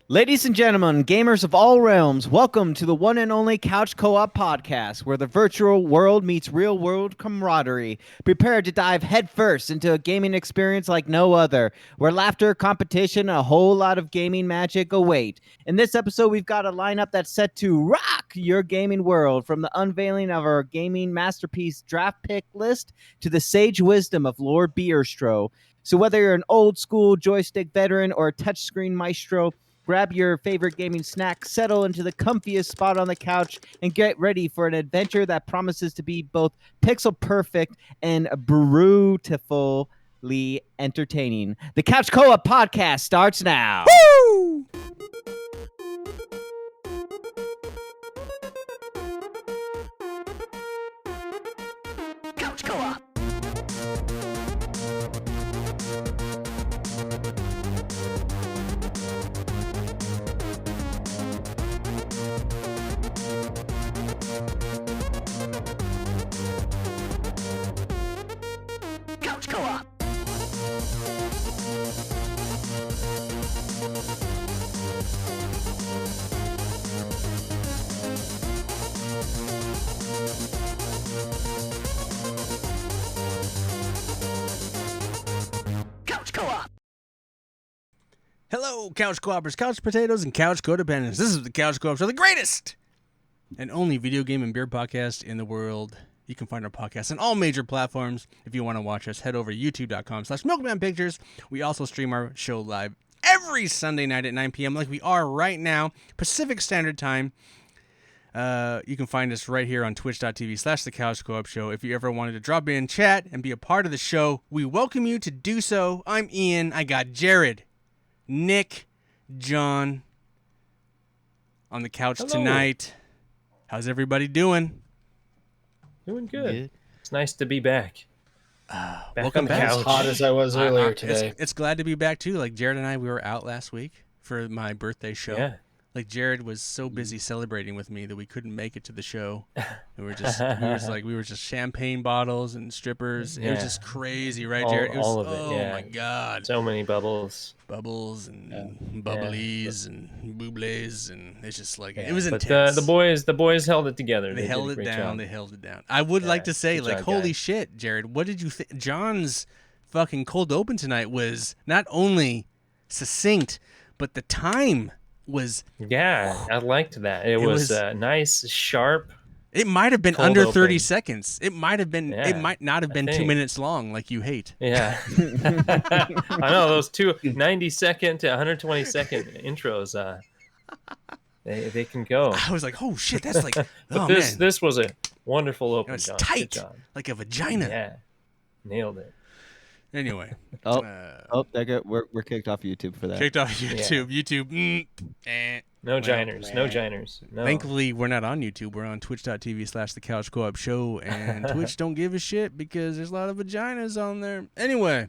Ladies and gentlemen, gamers of all realms, welcome to the one and only Couch Co-op podcast, where the virtual world meets real-world camaraderie. Prepare to dive headfirst into a gaming experience like no other, where laughter, competition, and a whole lot of gaming magic await. In this episode, we've got a lineup that's set to rock your gaming world, from the unveiling of our gaming masterpiece draft pick list to the sage wisdom of Lord Beerstro. So whether you're an old-school joystick veteran or a touchscreen maestro, grab your favorite gaming snack, settle into the comfiest spot on the couch, and get ready for an adventure that promises to be both pixel perfect and beautifully entertaining. The Couch Co-op podcast starts now. Woo! Couch Co-op. Couch Co-op. Couch Co-op. Hello, Couch Co-opers, Couch Potatoes, and Couch Codependents. This is the Couch Co-op Show, the greatest and only video game and beer podcast in the world. You can find our podcast on all major platforms. If you want to watch us, head over to youtube.com/MilkmanPictures. We also stream our show live every Sunday night at 9 p.m. like we are right now, Pacific Standard Time. You can find us right here on twitch.tv/The Couch Co-op Show. If you ever wanted to drop in, chat, and be a part of the show, we welcome you to do so. I'm Ian. I got Jared, Nick, John on the couch tonight. How's everybody doing? Doing good. It's nice to be back. Welcome on the back. couch. As hot as I was earlier today. It's glad to be back too. Like Jared and I, we were out last week for my birthday show. Yeah. Like Jared was so busy celebrating with me that we couldn't make it to the show. We were just champagne bottles and strippers. It was Yeah. just crazy, right, Jared? It was, all of it, oh yeah. my god. So many bubbles. Bubbles and bubblies and booblies, and it's just like it Yeah, was but intense. the boys held it together. They did held a it great down. job. They held it down. I would like to say, good like, job, holy guys. shit, Jared, what did you think? John's fucking cold open tonight was not only succinct, but the time was. Yeah, I liked that. It was- was nice, sharp. It might have been Cold under open. 30 seconds. It might have been. It Yeah, might not have I been 2 think. minutes long, like you hate. Yeah. I know those 90-second to 120-second intros. They can go. I was like, oh shit, that's like, But oh this man, this was a wonderful it open. was John. tight, Good job. like a vagina. Yeah, nailed it. Anyway, Oh, uh, we're kicked off YouTube for that. kicked off YouTube. No Well, jiners. No jiners. No. Thankfully, we're not on YouTube. We're on twitch.tv/The Couch Co-op Show, and Twitch don't give a shit because there's a lot of vaginas on there. Anyway,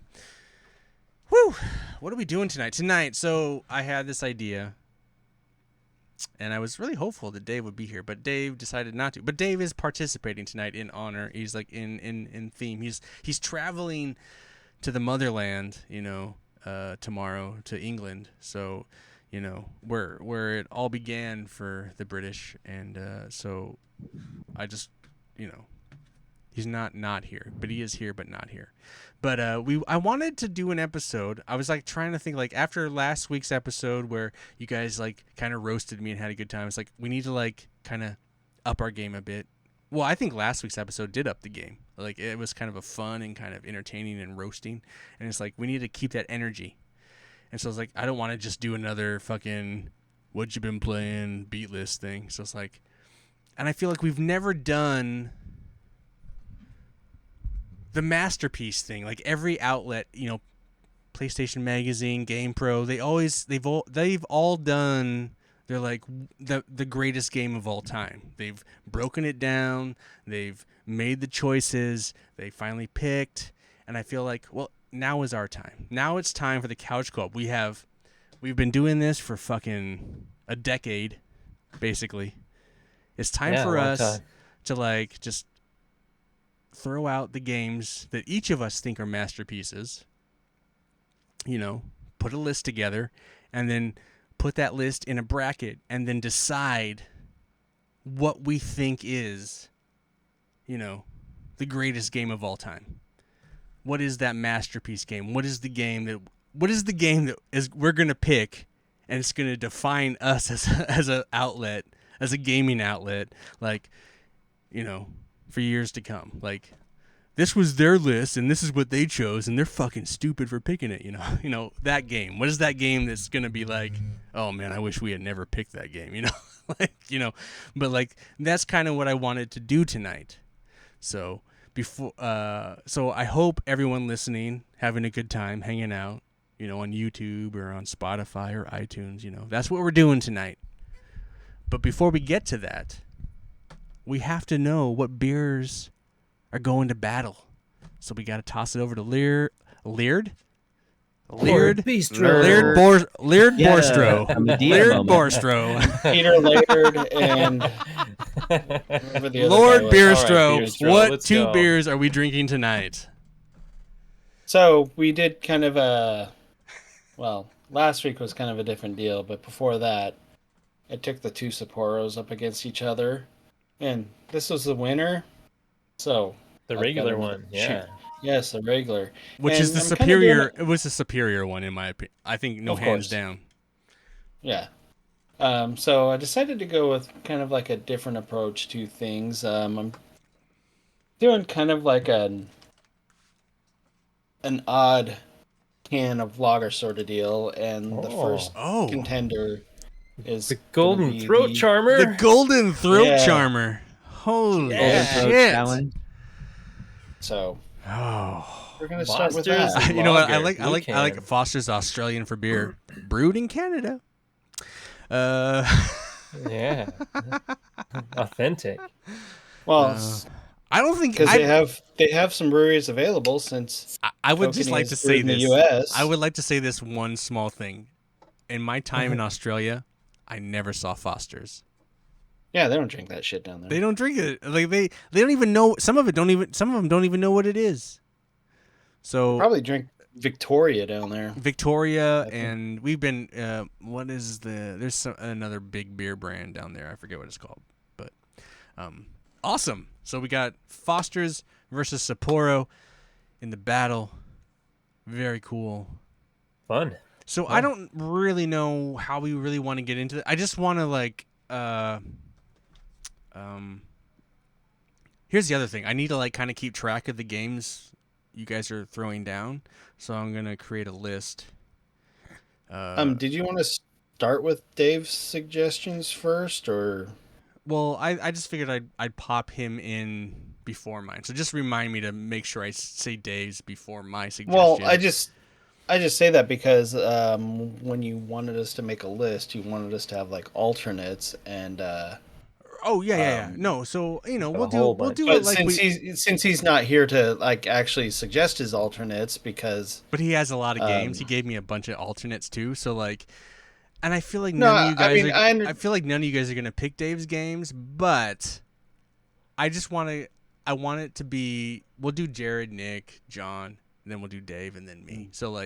whew, what are we doing tonight? So I had this idea, and I was really hopeful that Dave would be here, but Dave decided not to. But Dave is participating tonight in honor. He's like in theme. He's traveling to the motherland, tomorrow to England. So. Where it all began for the British, and so I just, he's not here, but he is here, but not here. But I wanted to do an episode. I was like trying to think, like after last week's episode where you guys like kind of roasted me and had a good time. It's like we need to like kind of up our game a bit. Well, I think last week's episode did up the game. Like it was kind of a fun and kind of entertaining and roasting, and it's like we need to keep that energy. And so I was like, I don't want to just do another fucking what you been playing beat list thing. So it's like, and I feel like we've never done the Mastepiece thing. Like every outlet, PlayStation Magazine, GamePro, they've all done. They're like the greatest game of all time. They've broken it down. They've made the choices. They finally picked. And I feel like, well, now is our time. Now it's time for the Couch Co-op. We've been doing this for fucking a decade, basically. It's time Yeah, for long us time. to like just throw out the games that each of us think are masterpieces. Put a list together, and then put that list in a bracket, and then decide what we think is, the greatest game of all time. What is that masterpiece game? What is the game that is we're gonna pick, and it's gonna define us as a outlet, as a gaming outlet, for years to come. Like, this was their list, and this is what they chose, and they're fucking stupid for picking it. That game. What is that game that's gonna be like? Oh man, I wish we had never picked that game. But that's kind of what I wanted to do tonight. So so I hope everyone listening having a good time, hanging out, on YouTube or on Spotify or iTunes. That's what we're doing tonight. But before we get to that, we have to know what beers are going to battle. So we got to toss it over to Leard Beerstro. Leard Yeah, Beerstro. a Medea Leard moment. Beerstro. Peter Laird and whoever the other Lord guy was. Beerstro. All right, Beerstro, What let's two go. beers are we drinking tonight? So we did kind of last week was kind of a different deal, but before that, I took the two Sapporos up against each other, and this was the winner. So The I've got regular another- one, yeah. Yes, the regular. Which And is the I'm kinda superior? doing It was the superior one in my opinion. I think no Of hands course. down. Yeah. So I decided to go with kind of like a different approach to things. I'm doing kind of like an odd can of lager sort of deal, and the first Oh. contender is The gonna golden be throat the- charmer. The golden throat Yeah. charmer. Holy Yeah. Throat shit! challenge. So Oh. we're gonna start with Foster's that. You know what? I Lager, like blue I like can. Foster's Australian for beer, brewed in Canada. Yeah. Authentic. Well, I don't think because they have some breweries available since I would just Kokanee like is to say brewed in the this. US. I would like to say this one small thing. In my time in Australia, I never saw Foster's. Yeah, they don't drink that shit down there. They don't drink it. Like they don't even know. Some of them don't even know what it is. So Probably drink Victoria down there. Victoria, think. and we've been. There's another big beer brand down there. I forget what it's called, but awesome. So we got Foster's versus Sapporo in the battle. Very cool. Fun. So I don't really know how we really want to get into it. I just want to here's the other thing. I need to kind of keep track of the games you guys are throwing down. So I'm going to create a list. Did you want to start with Dave's suggestions first, or? Well, I just figured I'd pop him in before mine. So just remind me to make sure I say Dave's before my suggestion. Well, I just say that because when you wanted us to make a list, you wanted us to have like alternates, and Oh yeah. No, so we'll whole do bunch. it but like since he's not here to like actually suggest his alternates, because But he has a lot of games. He gave me a bunch of alternates too. So and I feel like No, none of you I guys mean, I feel like none of you guys are gonna pick Dave's games, but I just want it to be. We'll do Jared, Nick, John, and then we'll do Dave, and then me. So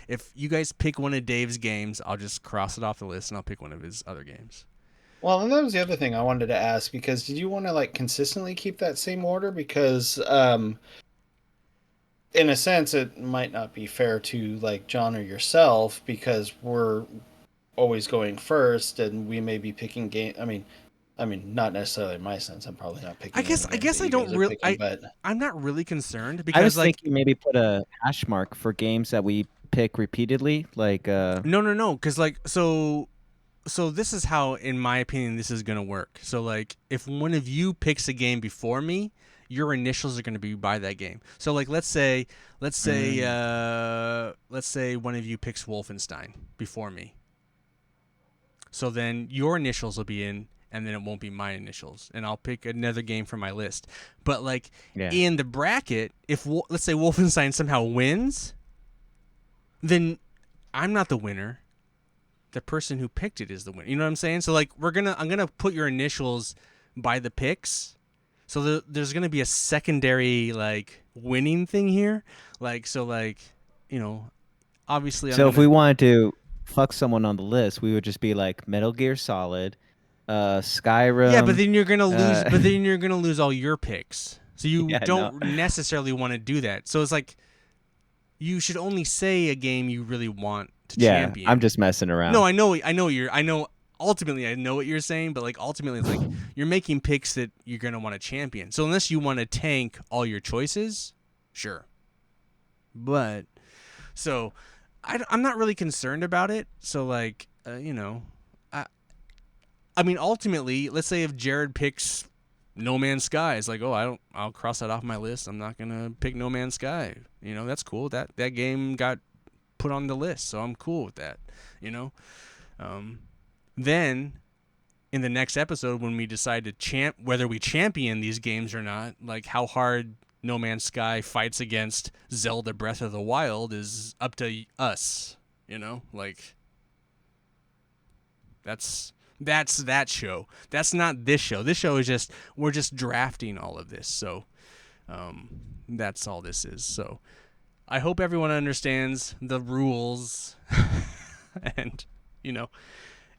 if you guys pick one of Dave's games, I'll just cross it off the list, and I'll pick one of his other games. well, and that was the other thing I wanted to ask, because did you want to like consistently keep that same order? Because in a sense, it might not be fair to like John or yourself, because we're always going first, and we may be picking game. I mean, not necessarily in my sense. I'm probably not picking. I guess any games that I you don't guys are really. picking, but I'm not really concerned I because was thinking maybe put a hash mark for games that we pick repeatedly, like No, because so this is how, in my opinion, this is gonna work. So if one of you picks a game before me, your initials are gonna be by that game. So let's say one of you picks Wolfenstein before me. So then your initials will be in, and then it won't be my initials, and I'll pick another game from my list. But in the bracket, if let's say Wolfenstein somehow wins, then I'm not the winner. The person who picked it is the winner. You know what I'm saying? So I'm gonna put your initials by the picks. So there's gonna be a secondary winning thing here. Obviously. so if we wanted to fuck someone on the list, we would just be like Metal Gear Solid, Skyrim. Yeah, but then you're gonna lose. uh, But then you're gonna lose all your picks. So you Yeah, no. don't necessarily want to do that. So it's like you should only say a game you really want to Yeah, champion. I'm just messing around. No, I know. Ultimately, I know what you're saying, but like ultimately, it's like you're making picks that you're gonna want to champion. So unless you want to tank all your choices, sure. But so I'm not really concerned about it. So like I mean ultimately, let's say if Jared picks No Man's Sky, it's like I'll cross that off my list. I'm not gonna pick No Man's Sky. That's cool. That game got put on the list, so I'm cool with that. Then in the next episode when we decide to whether we champion these games or not, like how hard No Man's Sky fights against Zelda Breath of the Wild is up to us, like that's that show. That's not this show. This show is we're just drafting all of this. So that's all this is. So I hope everyone understands the rules and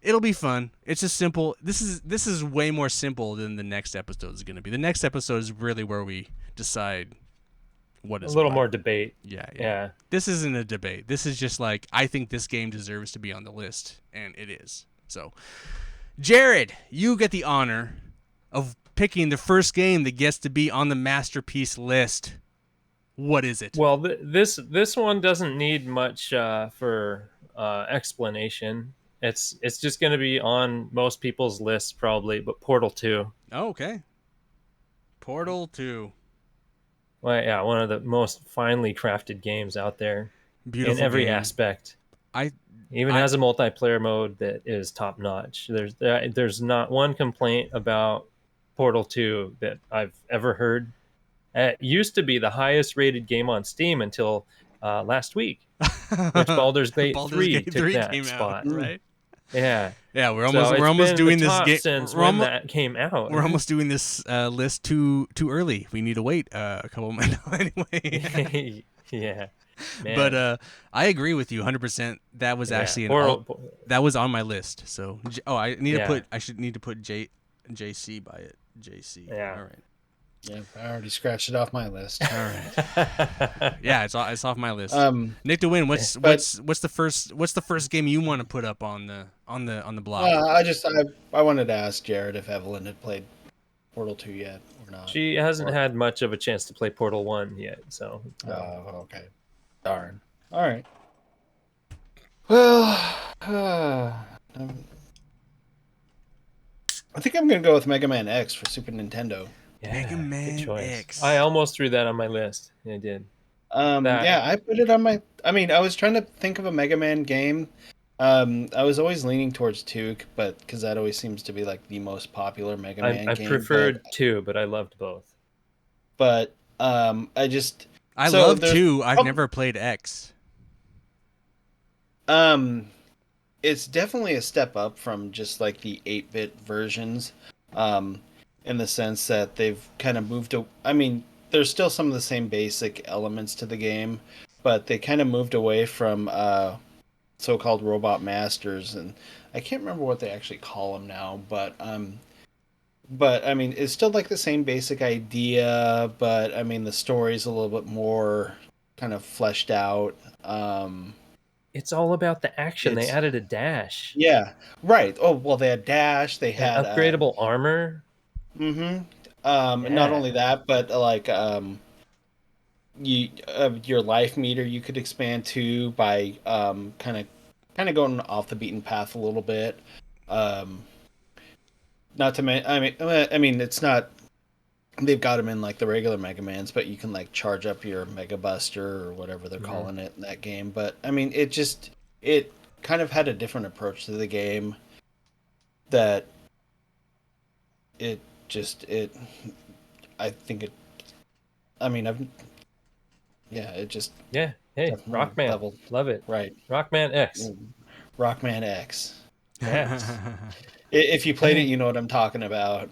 it'll be fun. It's just simple. This is way more simple than the next episode is going to be. The next episode is really where we decide what is a little what. more debate. Yeah. This isn't a debate. This is just like, I think this game deserves to be on the list, and it is. So, Jared, you get the honor of picking the first game that gets to be on the Masterpiece list. What is it? Well, this one doesn't need much for explanation. It's just going to be on most people's lists probably, but Portal 2. Oh, okay. Portal 2. Well, yeah, one of the most finely crafted games out there. Beautiful in every game. aspect. I has a multiplayer mode that is top notch. There's not one complaint about Portal 2 that I've ever heard. It used to be the highest rated game on Steam until last week, which Baldur's Gate 3 took that spot. out, right? Yeah. Yeah, we're So almost doing this game game since when that came out. We're almost doing this list too early. We need to wait a couple minutes anyway. Yeah. Man. But I agree with you 100%. That was actually that was on my list. So I should need to put JC by it. JC. Yeah. All right. Yeah, I already scratched it off my list. All right. Yeah, it's off my list. Nick to win. What's the first game you want to put up on the block? I wanted to ask Jared if Evelyn had played Portal 2 yet or not. She hasn't had much of a chance to play Portal 1 yet, so. Okay. Darn. All right. Well, I think I'm gonna go with Mega Man X for Super Nintendo. Yeah, Mega Man good choice. X. I almost threw that on my list. I did. Yeah, I put it on my. I mean, I was trying to think of a Mega Man game. I was always leaning towards 2, but because that always seems to be like the most popular Mega Man game. I preferred 2, but I loved both. But I love 2. I've never played X. It's definitely a step up from just like the 8-bit versions. In the sense that they've kind of moved to. I mean, there's still some of the same basic elements to the game, but they kind of moved away from so-called robot masters, and I can't remember what they actually call them now. But I mean, it's still like the same basic idea, but I mean, the story's a little bit more kind of fleshed out. It's all about the action. They added a dash. Yeah, right. Oh well, they had dash. They had upgradable armor. Mm-hmm. Not only that, but like your life meter you could expand to by kind of going off the beaten path a little bit. Not to mention, I mean, it's not. They've got them in like the regular Mega Mans, but you can like charge up your Mega Buster or whatever they're calling it in that game. But I mean, it kind of had a different approach to the game. That I think it. I mean, it just. Yeah. Hey, Rockman. Level. Love it. Right. Rockman X. Rockman X. Yes. If you played it, you know what I'm talking about.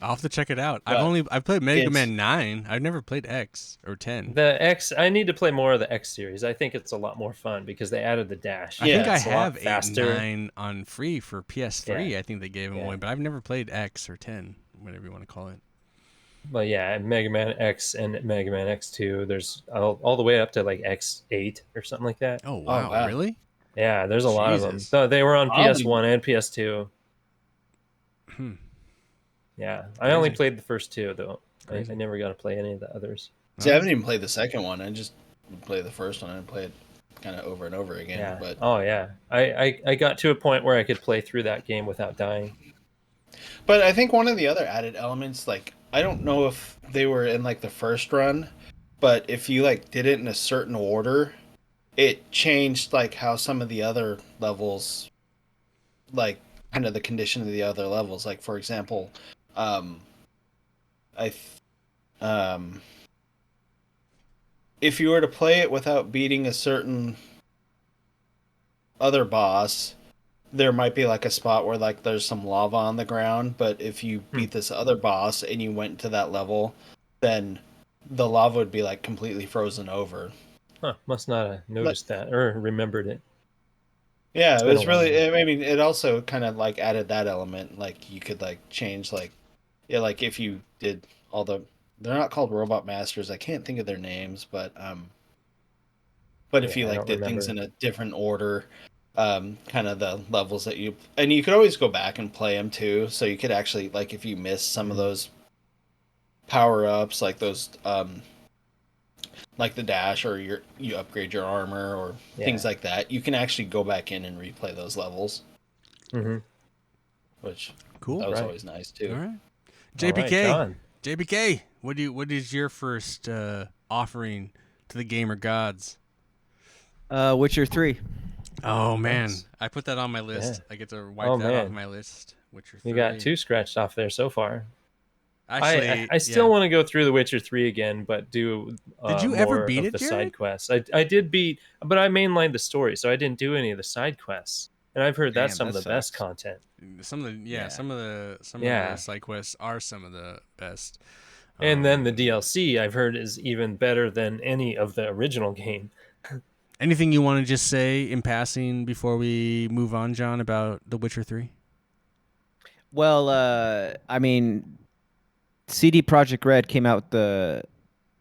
I'll have to check it out. But I've played Mega it's- Man 9. I've never played X or 10. The X, I need to play more of the X series. I think it's a lot more fun because they added the dash. I think Yeah, I It's a lot have 8 and faster. 9 on free for PS3. Yeah. I think they gave them Yeah. away, but I've never played X or 10, whatever you want to call it. But yeah, Mega Man X and Mega Man X2. There's all the way up to like X8 or something like that. Oh, wow. wow. Really? Yeah, there's a lot of them. Jesus. So they were on Probably- PS1 and PS2. Hmm. Yeah, I only Crazy. played the first two though. I Crazy. never got to play any of the others. See, I haven't even played the second one. I just would play the first one and play it kind of over and over again. Yeah. But Oh yeah. I got to a point where I could play through that game without dying. I think one of the other added elements, like I don't know if they were in like the first run, but if you like did it in a certain order, it changed like how some of the other levels, like kind of the condition of the other levels. Like for example, I, th- if you were to play it without beating a certain other boss, there might be like a spot where like there's some lava on the ground, but if you beat this other boss and you went to that level, then the lava would be like completely frozen over. Huh, must not have noticed that or remembered it. Yeah, It's it been was a really. I mean, it also kind of like added that element. Like you could like change like, yeah, like if you did all the. They're not called robot masters. I can't think of their names, but if Yeah, you I like don't did things remember. in a different order, kind of the levels that you and you could always go back and play them too. So you could actually like if you missed some of those power ups, like those like the dash or you upgrade your armor or things Yeah. like that, you can actually go back in and replay those levels, Mm-hmm. which Cool. that was Right. always nice too. All right. All JPK. right, John. JPK. What is your first offering to the gamer gods? Witcher 3. Oh man, Nice. I put that on my list. Yeah. I get to wipe Oh, that off man. my list. Witcher 3. You got two scratched off there so far. Actually, I still yeah. want to go through The Witcher 3 again, but do Did you ever more beat of it, the Jared? side quests. I did beat, but I mainlined the story, so I didn't do any of the side quests. And I've heard that's Damn, some of that the best sucks. content. Some of the Yeah. some of the Yeah. side quests are some of the best. And then the DLC I've heard is even better than any of the original game. Anything you want to just say in passing before we move on, John, about The Witcher 3? Well, I mean, CD Projekt Red came out with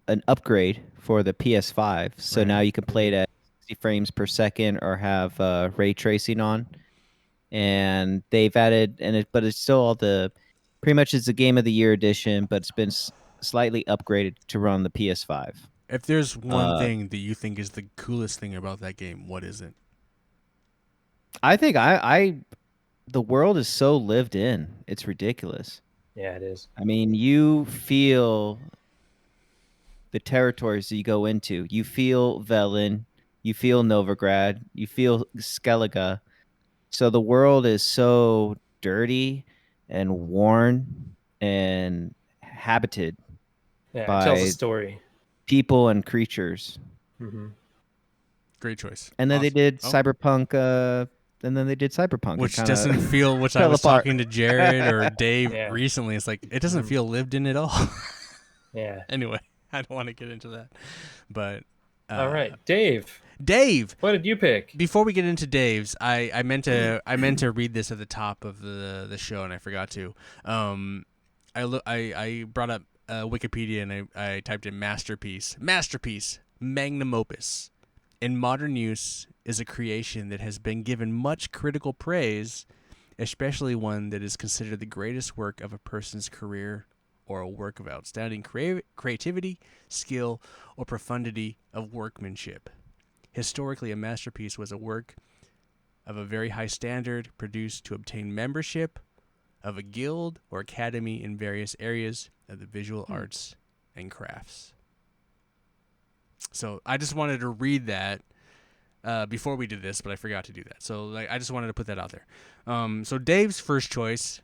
an upgrade for the PS5, so Right. now you can play it at 60 frames per second or have ray tracing on. And they've added, but it's still pretty much it's a Game of the Year edition, but it's been slightly upgraded to run the PS5. If there's one Uh, thing that you think is the coolest thing about that game, what is it? I think the world is so lived in, it's ridiculous. Yeah, it is. I mean, you feel the territories that you go into. You feel Velen, you feel Novigrad, you feel Skellige. So the world is so dirty and worn and habited Yeah, by it tells a story. people and creatures. Hmm. Great choice. And then they Awesome. did Oh. Cyberpunk. It Which kinda doesn't feel, which I fell was apart. talking to Jared or Dave Yeah. recently. It's like, it doesn't Mhm. feel lived in at all. Yeah. Anyway, I don't want to get into that. But All right, Dave. Dave, What did you pick? before we get into Dave's, I meant to read this at the top of the show and I forgot to. I brought up Wikipedia and I typed in Mastepiece. Masterpiece, magnum opus. In modern use is a creation that has been given much critical praise, especially one that is considered the greatest work of a person's career or a work of outstanding creativity, skill, or profundity of workmanship. Historically, a masterpiece was a work of a very high standard produced to obtain membership of a guild or academy in various areas of the visual arts and crafts. So I just wanted to read that before we did this, but I forgot to do that. So I just wanted to put that out there. So Dave's first choice,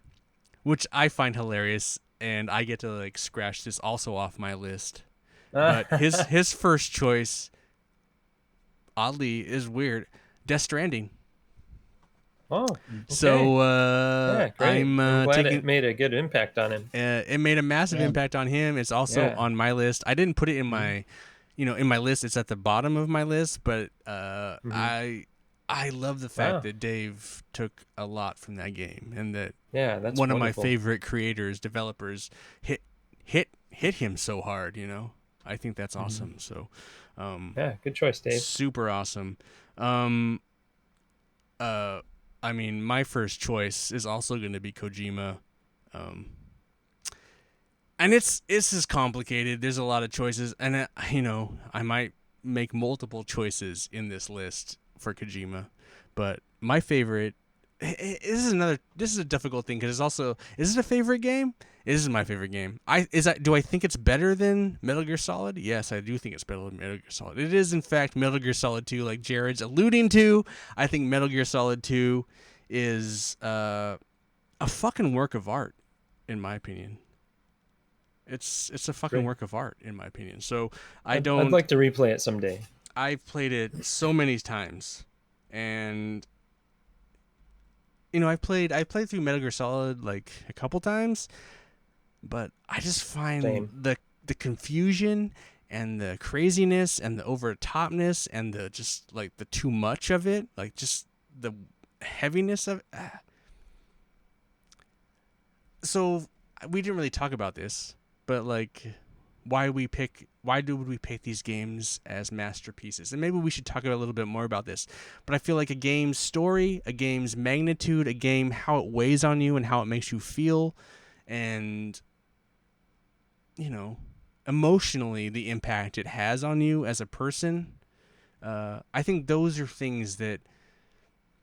which I find hilarious, and I get to scratch this also off my list. But his first choice, oddly, is weird. Death Stranding. Oh, okay. So Yeah, great. I'm glad taking. it made a good impact on him. It made a massive impact on him. It's also Yeah. on my list. I didn't put it in my, in my list. It's at the bottom of my list, but I love the fact Wow. that Dave took a lot from that game, and that Yeah, that's one wonderful. of my favorite creators, developers, hit him so hard. I think that's awesome. So, Yeah, good choice, Dave. super awesome. I mean, my first choice is also going to be Kojima. And this is complicated. There's a lot of choices, and I might make multiple choices in this list for Kojima, but my favorite. This is a difficult thing because it's also. Is it a favorite game? This is my favorite game. Do I think it's better than Metal Gear Solid? Yes, I do think it's better than Metal Gear Solid. It is in fact Metal Gear Solid 2, like Jared's alluding to. I think Metal Gear Solid 2 is a fucking work of art, in my opinion. It's a fucking work of art, in my opinion. So I'd like to replay it someday. I've played it so many times, and I played through Metal Gear Solid like a couple times, but I just find the confusion and the craziness and the over topness and the just like the too much of it, like just the heaviness of it. So we didn't really talk about this, but like why do we pick these games as masterpieces? And maybe we should talk a little bit more about this. But I feel like a game's story, a game's magnitude, a game, how it weighs on you and how it makes you feel, and emotionally the impact it has on you as a person. I think those are things that,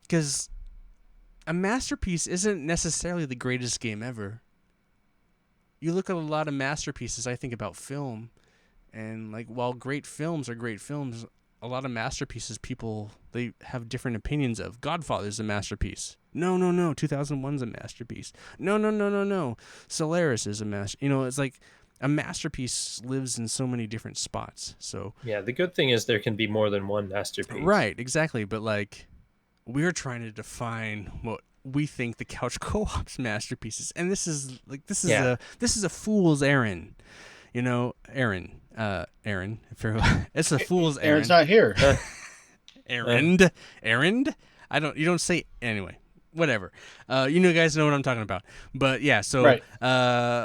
because a masterpiece isn't necessarily the greatest game ever. You look at a lot of masterpieces, I think about film, and like while great films are great films, a lot of masterpieces they have different opinions of. Godfather's a masterpiece. No, 2001's a masterpiece. No. Solaris is a masterpiece. It's like a masterpiece lives in so many different spots. So yeah, the good thing is there can be more than one masterpiece. Right, exactly. But like we're trying to define what we think the couch co-op's masterpieces, and this is a fool's errand, Aaron. It's a fool's errand. Aaron's not here. Errand. You don't say anyway. Whatever. You guys know what I'm talking about. But yeah, so Right.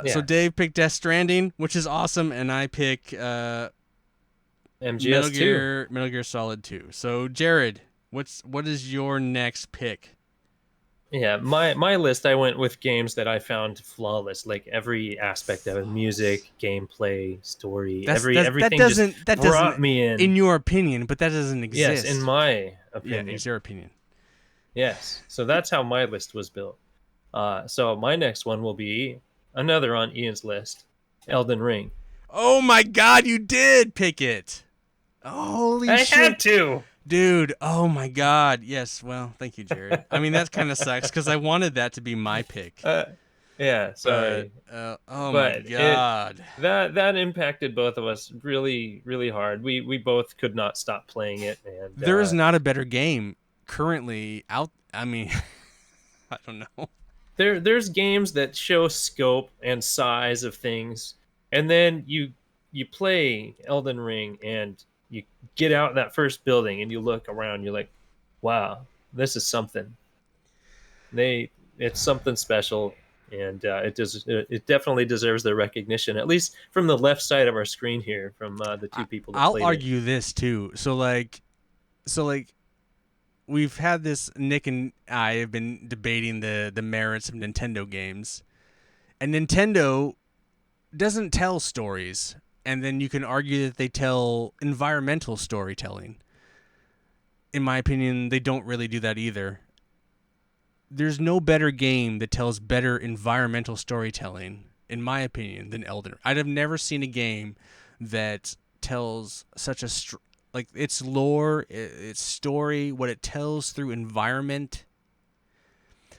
So Dave picked Death Stranding, which is awesome, and I pick MGS2. Metal Gear Solid 2. So Jared, what is your next pick? Yeah, my list, I went with games that I found flawless, like every aspect of it, music, gameplay, story, everything that brought me in. In your opinion, but that doesn't exist. Yes, in my opinion. Yeah, it's your opinion. Yes, so that's how my list was built. So my next one will be another on Ian's list, Elden Ring. Oh my God, you did pick it! Holy shit! I had to! Dude, oh my God. Yes, well, thank you, Jared. I mean, that kind of sucks because I wanted that to be my pick. Yeah, sorry. My God. That impacted both of us really, really hard. We both could not stop playing it. And there is not a better game currently out. I mean, I don't know. There's games that show scope and size of things, and then you play Elden Ring and you get out in that first building and you look around, you're like, wow, this is something. It's something special, and it definitely deserves their recognition, at least from the left side of our screen here, from the two people that played I'll argue this too. So like we've had this, Nick and I have been debating the merits of Nintendo games, and Nintendo doesn't tell stories. And then you can argue that they tell environmental storytelling. In my opinion, they don't really do that either. There's no better game that tells better environmental storytelling, in my opinion, than Elden Ring. I'd have never seen a game that tells such like its lore, its story, what it tells through environment.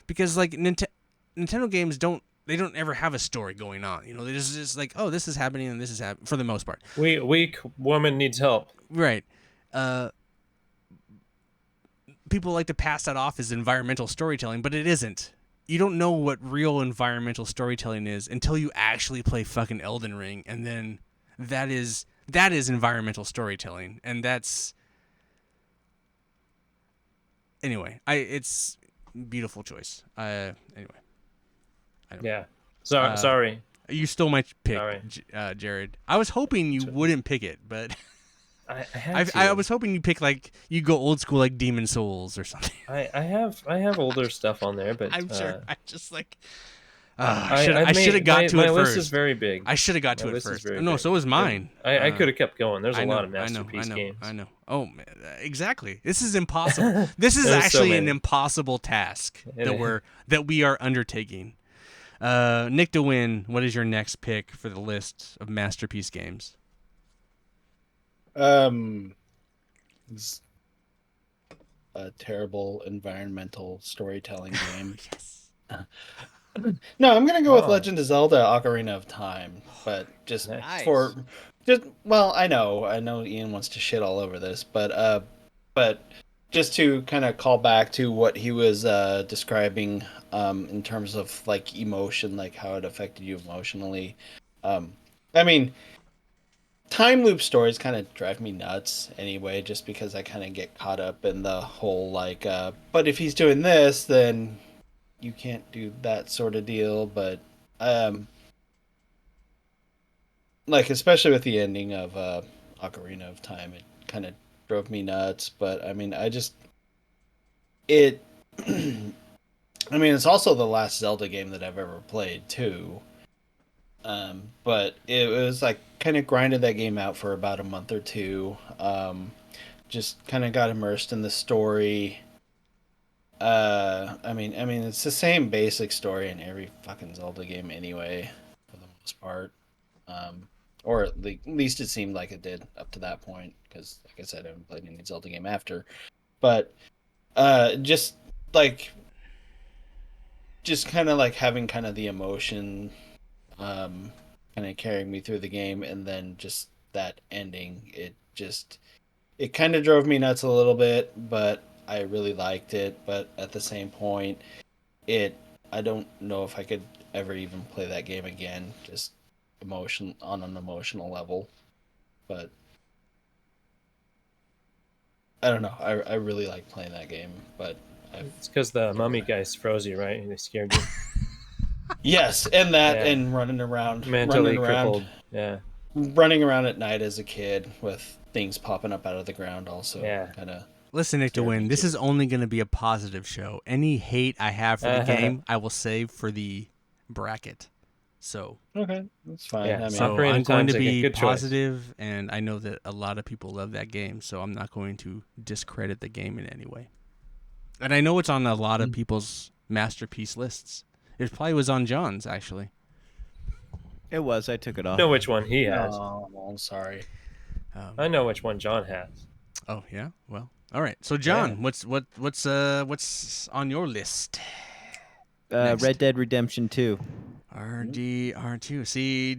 Because like Nintendo games don't ever have a story going on. They just like, oh, this is happening and this is happening for the most part. Weak woman needs help. Right. people like to pass that off as environmental storytelling, but it isn't. You don't know what real environmental storytelling is until you actually play fucking Elden Ring, and then that is environmental storytelling, and that's anyway. It's beautiful choice. Anyway, I don't. Yeah. Uh, Sorry. You stole my pick, Sorry. Jared. I was hoping you wouldn't pick it, but I had to. I was hoping you pick like you go old school like Demon Souls or something. I have older stuff on there, but I'm sure. I just like I I should have got to my it list first. is very big. I should have got My to it list is first. very No, big. so was mine. I could have kept going. There's a I know, lot of I Masterpiece know, games. I know. Oh, man, exactly. This is impossible. This is There's so actually an many. impossible task It is. that we are undertaking. Nick DeWin, what is your next pick for the list of Masterpiece games? It's a terrible environmental storytelling game. Yes. No, I'm gonna go with Oh. Legend of Zelda: Ocarina of Time, but just Nice. well, I know Ian wants to shit all over this, but just to kind of call back to what he was describing in terms of like emotion, like how it affected you emotionally. I mean, time loop stories kind of drive me nuts anyway, just because I kind of get caught up in the whole like, but if he's doing this, then you can't do that sort of deal. But like especially with the ending of Ocarina of Time, it kind of drove me nuts. But I mean, it. I mean, it's also the last Zelda game that I've ever played too. But it was like kind of grinded that game out for about a month or two. Just kind of got immersed in the story. I mean, it's the same basic story in every fucking Zelda game anyway, for the most part. Or at least it seemed like it did up to that point, because like I said, I haven't played any Zelda game after. But just like, just kind of like having kind of the emotion, kind of carrying me through the game, and then just that ending, it kind of drove me nuts a little bit, but I really liked it. But at the same point, I don't know if I could ever even play that game again, just on an emotional level. But I don't know. I really like playing that game, but It's because the mummy guys froze you, right? And they scared you. yes, and that Yeah. and Mentally crippled. Yeah. running around at night as a kid with things popping up out of the ground also Yeah. kind of. Listen, Nick DeWin, this is only going to be a positive show. Any hate I have for the game, I will save for the bracket. So, Okay, that's fine. Yeah, I mean, so Ocarina of I'm going Time's to a be good choice. positive, and I know that a lot of people love that game, so I'm not going to discredit the game in any way. And I know it's on a lot of people's Masterpiece lists. It probably was on John's, actually. It was. I took it off. I know which one he has. oh, I'm sorry. I know which one John has. Oh yeah, well, all right. So John, what's on your list? Next. Red Dead Redemption 2. RDR2. See,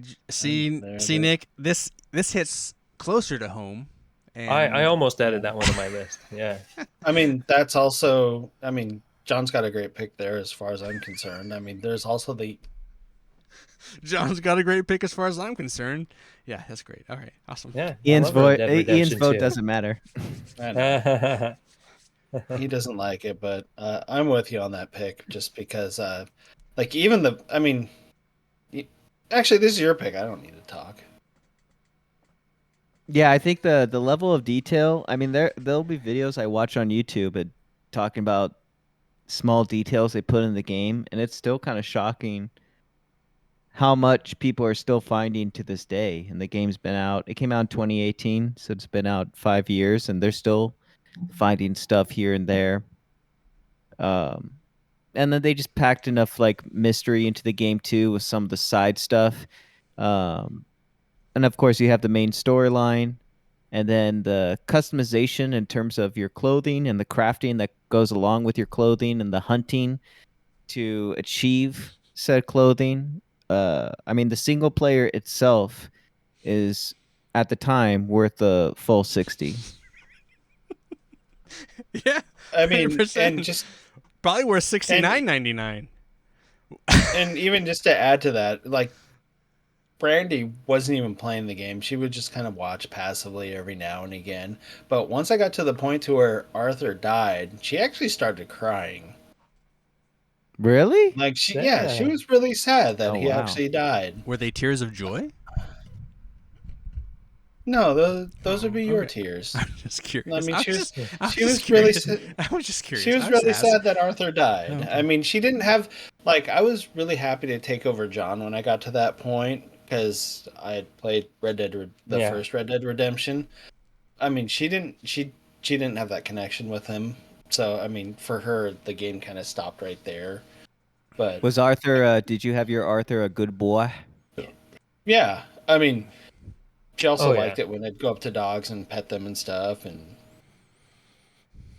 There it is. Nick. This hits closer to home. And I almost added that one to my list. Yeah. I mean, that's also. I mean, John's got a great pick there, as far as I'm concerned. I mean, there's also the. John's got a great pick as far as I'm concerned. Yeah, that's great. All right, awesome. Yeah. Ian's I love Red Dead Ian's Redemption vote 2. doesn't matter. I know, he doesn't like it, but I'm with you on that pick, just because, like, even the. I mean, actually, this is your pick. I don't need to talk. Yeah, I think the level of detail. I mean, there'll be videos I watch on YouTube and talking about small details they put in the game, and it's still kind of shocking how much people are still finding to this day. And the game's been out. It came out in 2018, so it's been out 5 years, and they're still finding stuff here and there. And then they just packed enough like mystery into the game too with some of the side stuff. And of course, you have the main storyline, and then the customization in terms of your clothing and the crafting that goes along with your clothing and the hunting to achieve said clothing. I mean, the single player itself is at the time worth the full 60. Yeah, I mean, 100%. and just Probably worth $69.99. and even just to add to that, like Brandy wasn't even playing the game. She would just kind of watch passively every now and again. But once I got to the point to where Arthur died, she actually started crying. Really? Like she Yeah. was really sad that Oh, he wow. actually died. Were they tears of joy? No, those would be your okay. tears. I'm just curious. I mean, I she was was just really curious. I was just curious. she was I really asking. sad that Arthur died. Okay. I mean, she didn't have like I was really happy to take over John when I got to that point because I had played the Yeah. first Red Dead Redemption. I mean, she didn't have that connection with him. So, I mean, for her the game kind of stopped right there. But Was Arthur? Did you have your Arthur a good boy? yeah, I mean, she also Oh, yeah. liked it when I'd go up to dogs and pet them and stuff and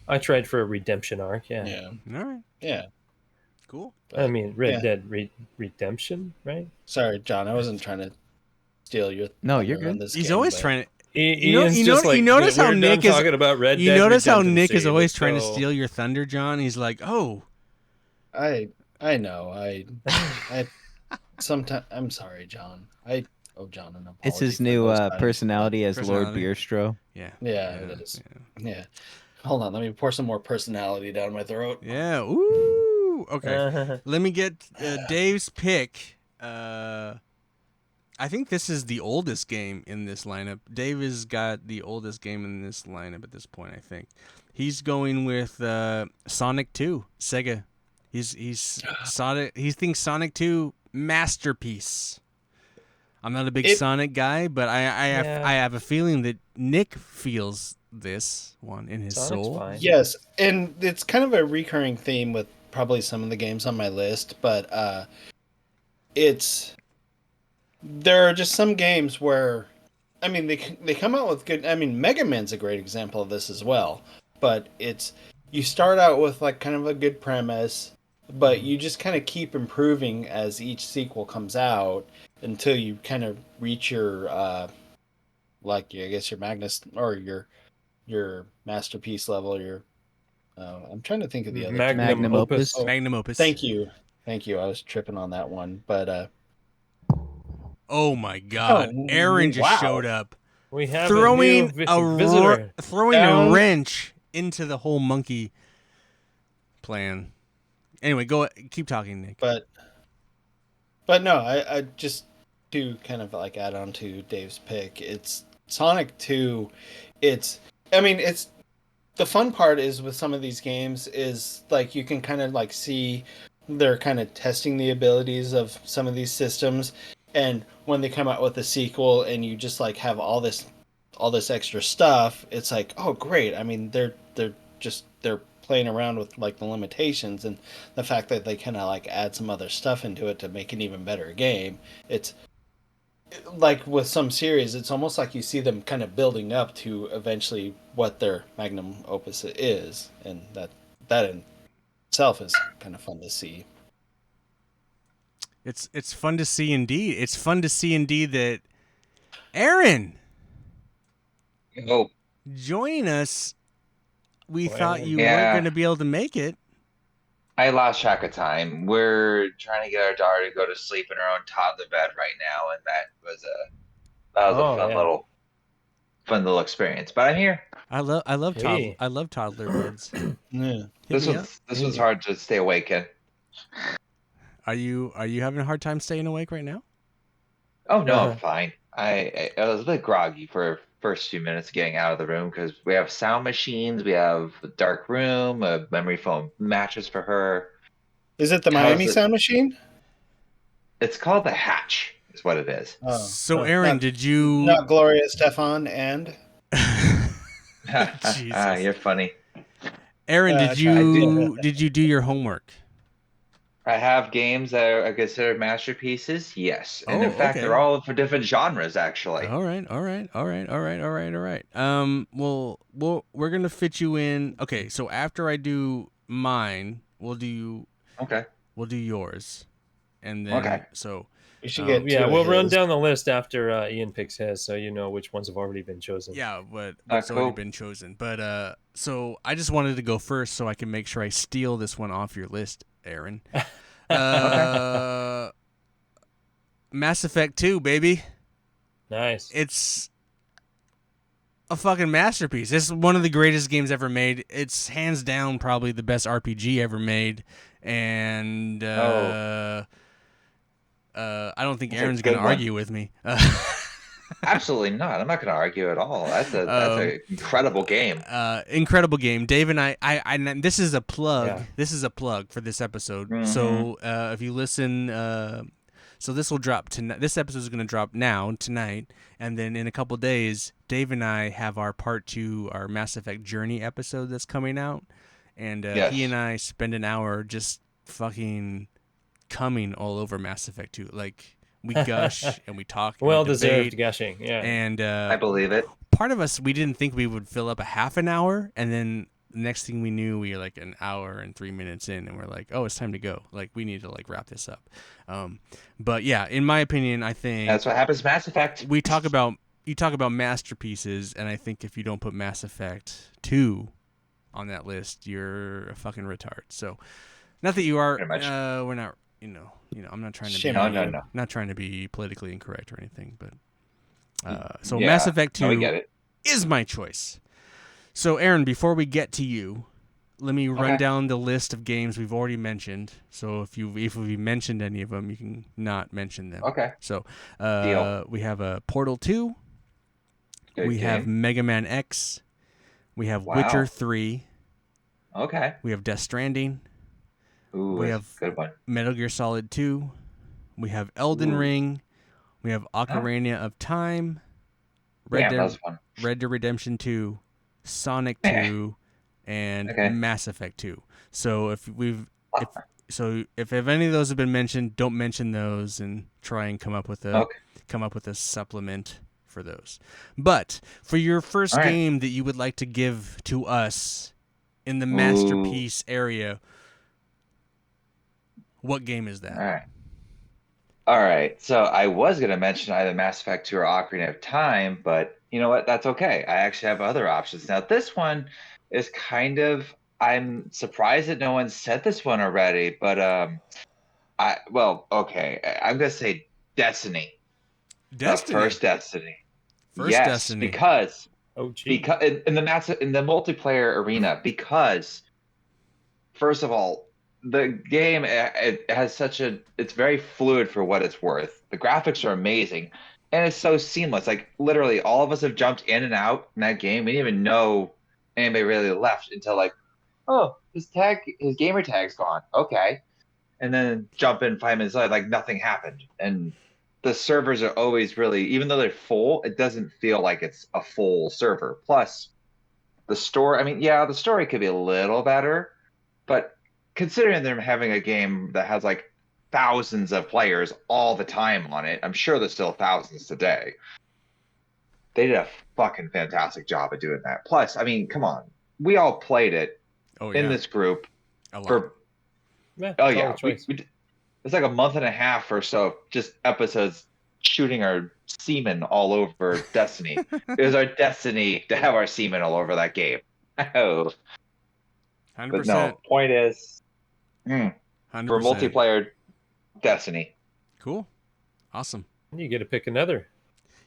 I tried for a redemption arc. Yeah. yeah. All right. Yeah. Cool. I mean, Red yeah. Dead Redemption, right? Sorry, John, I wasn't trying to steal your No, you're thunder on good. this He's game, always but- trying to. Ian's you just know- like, you notice how we're done Nick is- talking about Red You Dead notice how Redemption Nick is City, always let's trying to go. steal your thunder, John? He's like, oh, I know. I sometimes I'm sorry, John. I owe John an apology. It's his for new those times, personality as Lord Personality. Beerstro. yeah. Yeah, it is. Yeah. Hold on, let me pour some more personality down my throat. Yeah. Ooh. Okay. Uh, Let me get Dave's pick. I think this is the oldest game in this lineup. Dave has got the oldest game in this lineup at this point, I think. He's going with Sonic 2, Sega. He's Sonic. He thinks Sonic 2 Masterpiece. I'm not a big Sonic guy, but I have a feeling that Nick feels this one in his Sonic's soul. fine. Yes, and it's kind of a recurring theme with probably some of the games on my list, but there are just some games where, I mean, they come out with good. I mean, Mega Man's a great example of this as well. But you start out with like kind of a good premise, but you just kind of keep improving as each sequel comes out until you kind of reach your like I guess your Magnus or your masterpiece level. I'm trying to think of the other Magnum Opus. Oh, Magnum Opus. Thank you. I was tripping on that one, but Oh my God! Oh, Aaron just wow. showed up, We have throwing a new visitor. throwing Down. a wrench into the whole monkey plan. Anyway, keep talking, Nick. but no, I just to kind of like add on to Dave's pick. It's Sonic 2. I mean, it's the fun part is with some of these games is like you can kind of like see they're kind of testing the abilities of some of these systems, and when they come out with a sequel and you just like have all this extra stuff, it's like, oh great. I mean, they're playing around with like the limitations and the fact that they kind of like add some other stuff into it to make an even better game. It's like with some series, it's almost like you see them kind of building up to eventually what their magnum opus is, and that in itself is kind of fun to see. It's fun to see indeed. It's fun to see indeed that Aaron Oh, joining us. We Well, thought you yeah. weren't going to be able to make it. I lost track of time. We're trying to get our daughter to go to sleep in her own toddler bed right now, and that was a Oh, fun yeah. little experience. But I'm here. I love Hey. toddler beds. Yeah. This me up. was hard to stay awake in. Are you having a hard time staying awake right now? Oh no, Uh-huh. I'm fine. I was a bit groggy for first few minutes getting out of the room because we have sound machines, we have a dark room, a memory foam mattress for her. Is it the How's Miami it- Sound Machine? It's called the Hatch, is what it is. Oh, So Aaron, not- did you? Not Gloria Stefan and Jesus. You're funny. Aaron, I did you do your homework? I have games that are considered masterpieces, yes, and in Oh, fact, okay. they're all for different genres, actually. All right. Well, we're gonna fit you in. Okay, so after I do mine, we'll do Okay. yours, and then Okay. so We should get Yeah, two we'll of run his. down the list after Ian picks his, so you know which ones have already been chosen. Yeah, but what's cool. already been chosen. But so I just wanted to go first so I can make sure I steal this one off your list, Aaron. Mass Effect 2, baby. Nice. It's a fucking masterpiece. It's one of the greatest games ever made. It's hands down probably the best RPG ever made. And I don't think That's a Aaron's going to good one. argue with me. Absolutely not. I'm not going to argue at all. That's an incredible game. Incredible game. Dave and I this is a plug. Yeah. This is a plug for this episode. Mhm. So if you listen, so this will drop tonight. This episode is going to drop tonight, and then in a couple days, Dave and I have our part 2, our Mass Effect Journey episode that's coming out, and Yes. he and I spend an hour just fucking coming all over Mass Effect 2. Like we gush and we talk. And Well we deserved debate, gushing. Yeah. and I believe it. part of us, we didn't think we would fill up a half an hour, and then the next thing we knew, we were like an hour and 3 minutes in, and we're like, oh, it's time to go. Like we need to like wrap this up. But yeah, in my opinion, I think That's what happens to Mass Effect. you talk about masterpieces, and I think if you don't put Mass Effect 2 on that list, you're a fucking retard. So, not that you are. Pretty much. We're not. I'm not trying to Shame be. on No. Not trying to be politically incorrect or anything, but so Yeah. Mass Effect 2 No, we get it. is my choice. So, Aaron, before we get to you, let me run Okay. down the list of games we've already mentioned. So, if we mentioned any of them, you can not mention them. Okay. So, Deal. we have a Portal 2. Good We have game. Mega Man X. We have Wow. Witcher 3. Okay. We have Death Stranding. Ooh, We that's have- a good one. Metal Gear Solid 2. We have Elden Ooh. Ring. We have Ocarina of Time. Yeah, that was fun. Red Dead Redemption 2, Sonic Eh. 2, and Okay. Mass Effect 2. So if any of those have been mentioned, don't mention those and try and come up with a supplement for those. But for your first All right. game that you would like to give to us in the Ooh. Masterpiece area, what game is that? All right. All right. So I was going to mention either Mass Effect 2 or Ocarina of Time, but you know what? That's okay. I actually have other options. Now, this one is I'm surprised that no one said this one already, but okay. I'm going to say Destiny. Destiny. The first Destiny. First Yes, Destiny. because Oh, gee. in the multiplayer arena, because first of all, the game it has it's very fluid for what it's worth. The graphics are amazing, and it's so seamless. Like literally, all of us have jumped in and out in that game. We didn't even know anybody really left until like, oh, his gamer tag's gone. Okay, and then jump in 5 minutes later, like nothing happened. And the servers are always really, even though they're full, it doesn't feel like it's a full server. Plus, the story. I mean, yeah, the story could be a little better, but considering them having a game that has like thousands of players all the time on it, I'm sure there's still thousands today. They did a fucking fantastic job of doing that. Plus, I mean, come on, we all played it in this group a lot. for Yeah, oh solid yeah, choice. it's like a month and a half or so of just episodes shooting our semen all over Destiny. It was our destiny to have our semen all over that game. Oh, 100%. but no, point is, 100%. for multiplayer Destiny. Cool. Awesome. You get to pick another.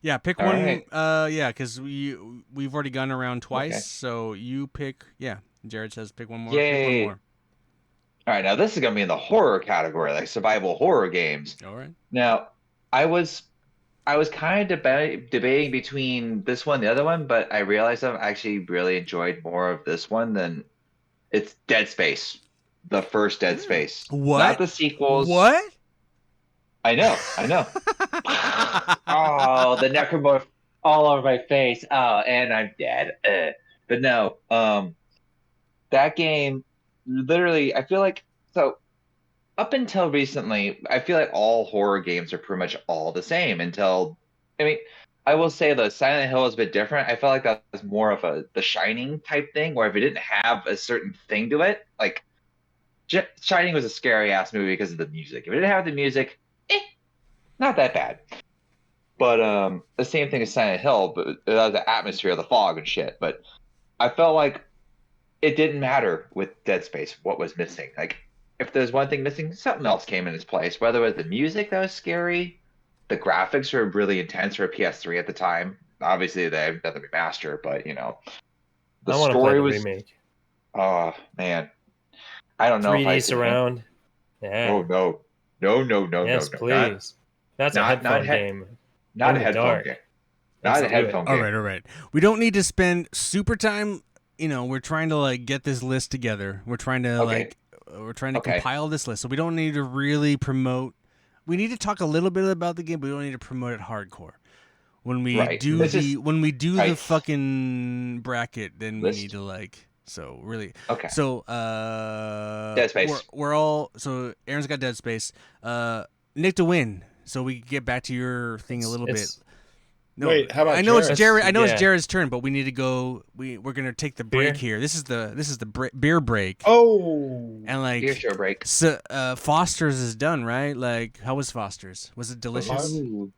Yeah, pick All one. right. Yeah, because we've already gone around twice, Okay. so you pick. Yeah, Jared says pick one more. Yay. Pick one more. All right, now this is gonna be in the horror category, like survival horror games. All right. Now, I was kind of debating between this one and the other one, but I realized I've actually really enjoyed more of this one than it's Dead Space, the first Dead Space, What? not the sequels. What? I know. Oh, the necromorph all over my face. Oh, and I'm dead. But no, that game, literally, I feel like, so up until recently, I feel like all horror games are pretty much all the same until, I mean, I will say the Silent Hill is a bit different. I felt like that was more of the Shining type thing, where if it didn't have a certain thing to it, like Shining was a scary ass movie because of the music. If it didn't have the music, not that bad. But the same thing as Silent Hill, but the atmosphere, the fog and shit. But I felt like it didn't matter with Dead Space what was missing. Like if there's one thing missing, something else came in its place. Whether it was the music that was scary, the graphics were really intense for a PS3 at the time. Obviously, they have nothing remaster, but the I want to play story the was. remake. Oh man, I don't know if 3D I can. surround. Yeah. Oh no, no, no, no, Yes, no, no, please. That's a not headphone he- game. not in a the headphone dark. game, Let's not a do it. headphone All game. right, all right. We don't need to spend super time. We're trying to like get this list together. We're trying to Okay. Okay. compile this list. So we don't need to really promote. We need to talk a little bit about the game, but we don't need to promote it hardcore. When we Right. do This is the right. fucking bracket, then we List. need to like. So really. Okay. So Dead Space. We're all so Aaron's got Dead Space. Nick to win. So we can get back to your thing a little bit. It's- No, Wait, how about I know it's Jared? Jared. I know it's Yeah. Jared's turn, but we need to go. We're gonna take the break Beer? here. This is the beer break. Oh, And like Beerstro break. so, Foster's is done, right? Like, how was Foster's? Was it delicious? Ooh.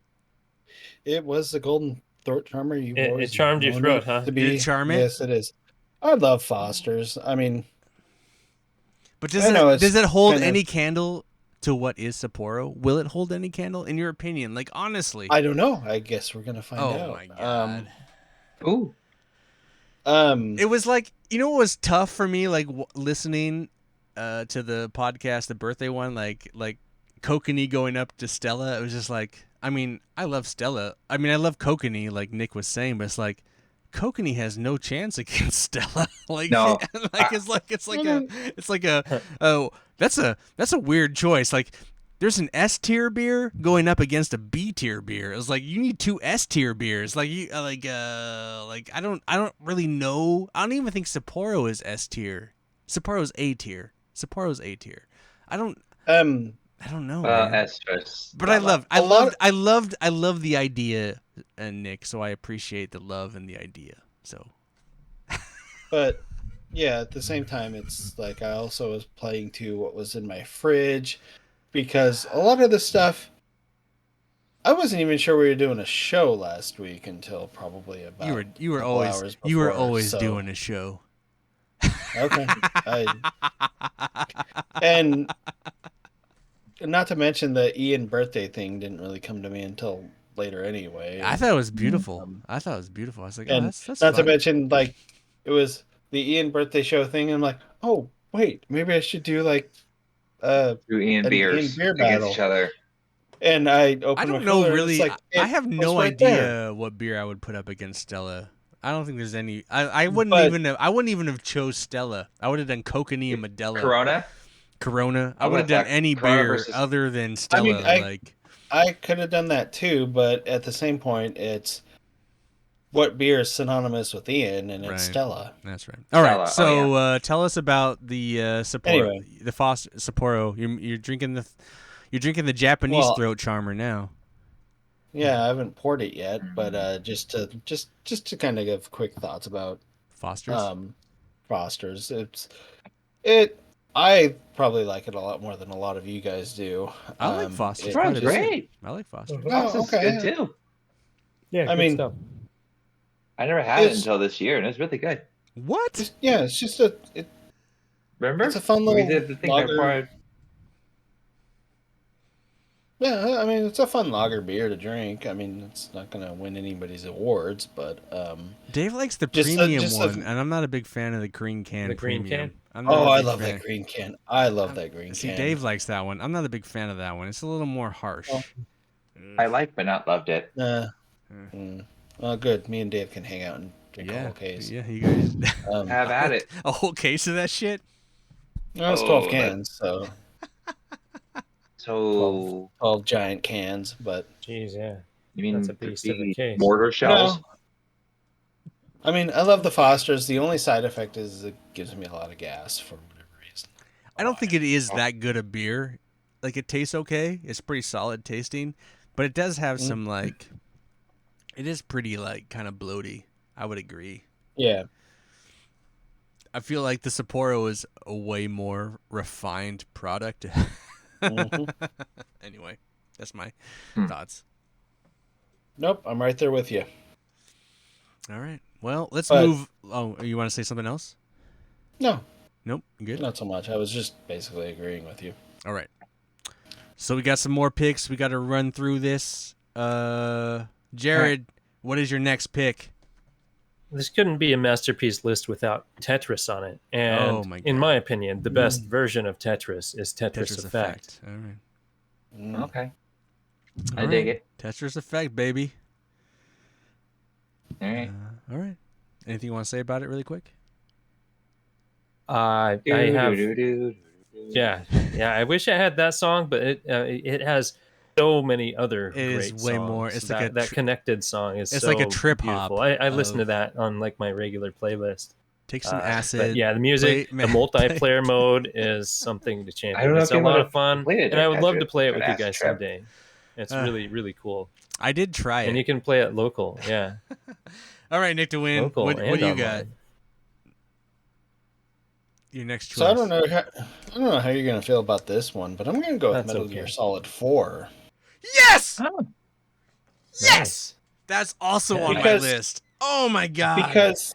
it was the golden throat charmer. You It always charmed your wanted throat, huh? To be. Did it charm it? Yes, it is. I love Foster's. I mean, But I know it's does it hold kind of- any candle to what is Sapporo? Will it hold any candle in your opinion? Like honestly. I don't know. I guess we're gonna find out. Oh my god. Ooh. It was like, what was tough for me, like listening to the podcast, the birthday one, like Kokanee going up to Stella. It was just like, I mean, I love Stella. I mean, I love Kokanee, like Nick was saying, but it's like Kokanee has no chance against Stella. Like, No. it's like a oh, that's a weird choice. Like, there's an S tier beer going up against a B tier beer. It was like you need two S tier beers. Like you like I don't really know. I don't even think Sapporo is S tier. Sapporo's A tier. Sapporo's A tier. I don't know. Man. S. But I loved the idea, Nick. So I appreciate the love and the idea. So. But yeah, at the same time, it's like I also was playing to what was in my fridge because a lot of the stuff I wasn't even sure we were doing a show last week until probably about You were a couple always hours you were before, always so- doing a show. Okay. And not to mention the Ian birthday thing didn't really come to me until later anyway. I thought it was beautiful. I was like, oh, and that's not to fun. mention like it was the Ian birthday show thing. And I'm like, oh wait, maybe I should do like Two Ian an beers Ian beer against battle. each other. And I opened I my don't know cooler and really. it's like, I it have was no right idea there. what beer I would put up against Stella. I don't think there's any. I wouldn't But- even have chose Stella. I would have done Kokanee and Modelo. Corona. I would have done attack any Corona beer versus- other than Stella. I could have done that too, but at the same point, it's what beer is synonymous with Ian, and it's Right. Stella. That's right. All right. Stella, So tell us about the Sapporo, Anyway. the Sapporo. You're drinking the Japanese Well- throat charmer now. Yeah, I haven't poured it yet, but just to kind of give quick thoughts about Foster's. Foster's. I probably like it a lot more than a lot of you guys do. I like Foster's. it Sounds just- great. I like Foster's. Oh, Foster's okay. good too. Yeah, I good mean- stuff. I never had it It's- until this year, and it's really good. What? Yeah, it's just Remember? it's a fun We little did the thing lager. before. Yeah, I mean it's a fun lager beer to drink. I mean it's not gonna win anybody's awards, but Dave likes the Just a- premium just a- one, and I'm not a big fan of the green can. The green premium. can? I'm not oh, a I big love fan. that green can. I love that green See, can. Dave likes that one. I'm not a big fan of that one. It's a little more harsh. Oh. I liked but not loved it. Well, good. Me and Dave can hang out and drink a Yeah, whole case. yeah, you guys. Have at it. A whole case of that shit. No, it's Oh, 12 that- cans, so So 12 giant cans. But Jeez, yeah. you mean That's a beast of a the case. mortar shells? no, I mean I love the Fosters. The only side effect is it gives me a lot of gas for whatever reason. I don't think it is that good a beer. Like, it tastes okay. It's pretty solid tasting, but it does have some like. It is pretty like kind of bloaty. I would agree. Yeah, I feel like the Sapporo is a way more refined product. Mhm. Anyway, That's my thoughts. Nope, I'm right there with you. All right. Well, let's But- move. Oh, you want to say something else? No, Nope. You good? not so much. I was just basically agreeing with you. All right. So we got some more picks. We got to run through this. Jared, what is your next pick? This couldn't be a masterpiece list without Tetris on it. And Oh my in God. my opinion, the best version of Tetris is Tetris, Effect. All right. Okay. All I dig right. it. Tetris Effect, baby. All right. All right. Anything you want to say about it really quick? I have, yeah. I wish I had that song, but it has so many other It is great way songs. more- it's that, like a that connected song is it's so like a trip hop beautiful. I listen to of- that on like my regular playlist. Take some But acid. yeah, the music, play- the multiplayer mode is something to champion. I don't know It's if a people lot have of fun, played it and I or would love acid- to play it or with you acid guys trip. someday. It's Uh, really, really cool, I did try and it. you can play it local. Yeah, All right, Nick to win. local What and do you online. got? Your next choice. So I don't know how you're gonna feel about this one, but I'm gonna go with That's Metal okay. Gear Solid 4. Yes! Oh, Yes! That's also on my Because- list. Oh my god. Because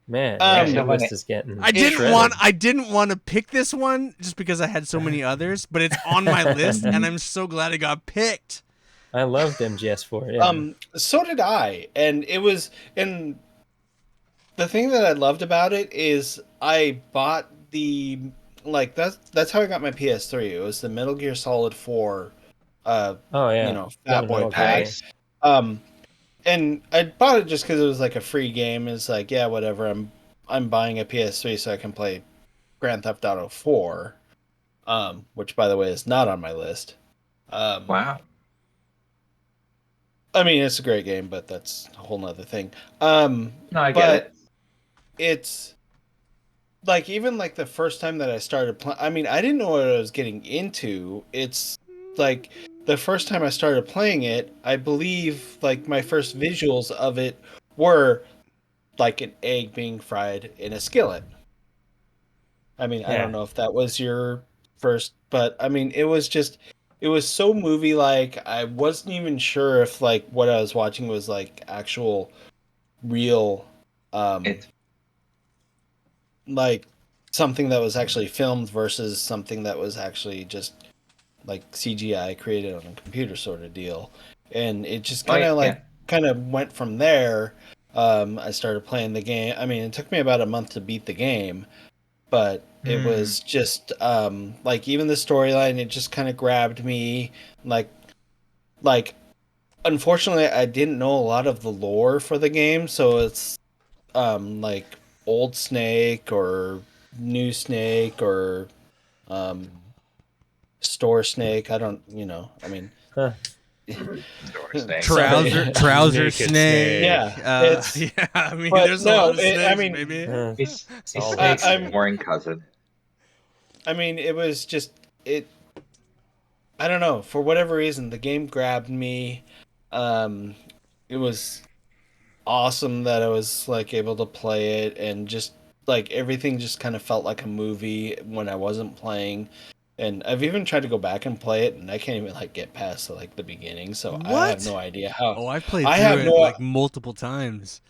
Man, Um, your list is getting. I didn't shredded. want to pick this one just because I had so many others, but it's on my list and I'm so glad it got picked. I loved MGS4. Yeah. so did I, and the thing that I loved about it is I bought that's how I got my PS3. It was the Metal Gear Solid 4 oh yeah. Fat Lemon Boy Oak, pack. nice. And I bought it just because it was like a free game. It's like, yeah, whatever. I'm buying a PS3 so I can play Grand Theft Auto 4, which by the way is not on my list. Wow. I mean, it's a great game, but that's a whole nother thing. No, I get But it. it's like even like the first time that I started playing. I mean, I didn't know what I was getting into. It's like the first time I started playing it, I believe like my first visuals of it were like an egg being fried in a skillet. I mean, I Yeah. don't know if that was your first, but I mean, it was so movie like. I wasn't even sure if like what I was watching was like actual real It's like something that was actually filmed versus something that was actually just like CGI created on a computer sort of deal. And it just kind of went from there. I started playing the game. I mean, it took me about a month to beat the game, but it was just like even the storyline, it just kind of grabbed me. Like unfortunately, I didn't know a lot of the lore for the game, so it's like old Snake or new Snake or store Snake. I don't, I mean, Huh. Trouser Naked snake. snake. Yeah, yeah. I mean, but there's a no, lot of it- snakes, I mean- baby. He's all Snake's I'm- boring cousin. I mean, it was just it. I don't know. For whatever reason, the game grabbed me. It was awesome that I was like able to play it, and just like everything just kind of felt like a movie when I wasn't playing. And I've even tried to go back and play it, and I can't even like get past like the beginning. So I have What? no idea how. Oh, I've played I through have it no- like multiple times.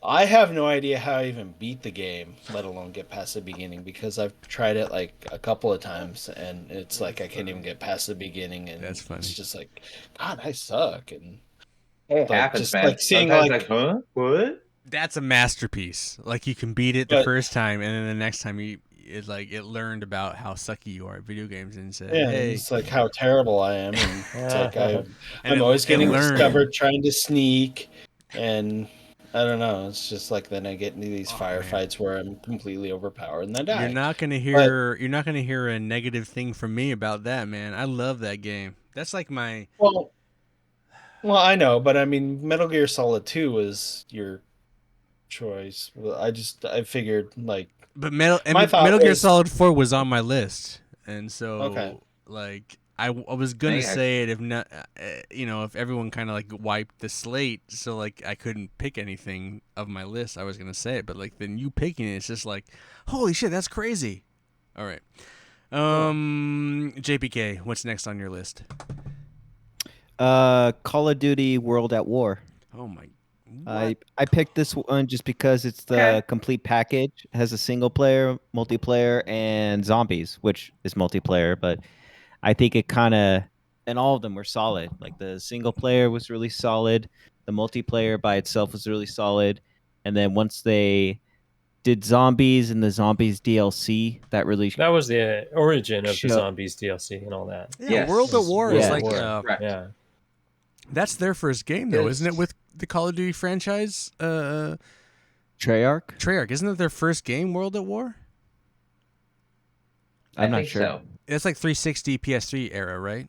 I have no idea how I even beat the game, let alone get past the beginning, because I've tried it like a couple of times, and it's like I can't even get past the beginning, and That's funny. it's just like, God, I suck, and It like, happens, just, man. like, seeing, Sometimes like- huh? What? That's a masterpiece. Like you can beat it the But- first time, and then the next time it learned about how sucky you are at video games, and said, yeah, "Hey." it's like how terrible I am, and it's like And I'm it- always it getting learned. discovered trying to sneak, and I don't know. It's just like then I get into these Oh, man. firefights where I'm completely overpowered and then die. You're not gonna hear a negative thing from me about that, man. I love that game. That's like my Well, I know, but I mean, Metal Gear Solid 2 was your choice. Well, I figured like but Metal My thought Metal Gear was- Solid 4 was on my list, and so Okay. like I was gonna Yeah. say it if not, if everyone kind of like wiped the slate, so like I couldn't pick anything of my list, I was gonna say it, but like then you picking it, it's just like, holy shit, that's crazy. All right, JPK, what's next on your list? Call of Duty World at War. Oh my. I picked this one just because it's the Okay. complete package. It has a single player, multiplayer, and zombies, which is multiplayer. But I think it kind of, and all of them were solid. Like the single player was really solid. The multiplayer by itself was really solid. And then once they did zombies and the zombies DLC, that really That was the origin of the Show- zombies DLC and all that. Yeah, Yes. World at War is Yeah. like Correct. Yeah. that's their first game though, isn't it? Yes. With the Call of Duty franchise, Treyarch. Treyarch, isn't it their first game, World at War? I'm I not think sure. so. It's like 360 PS3 era, right?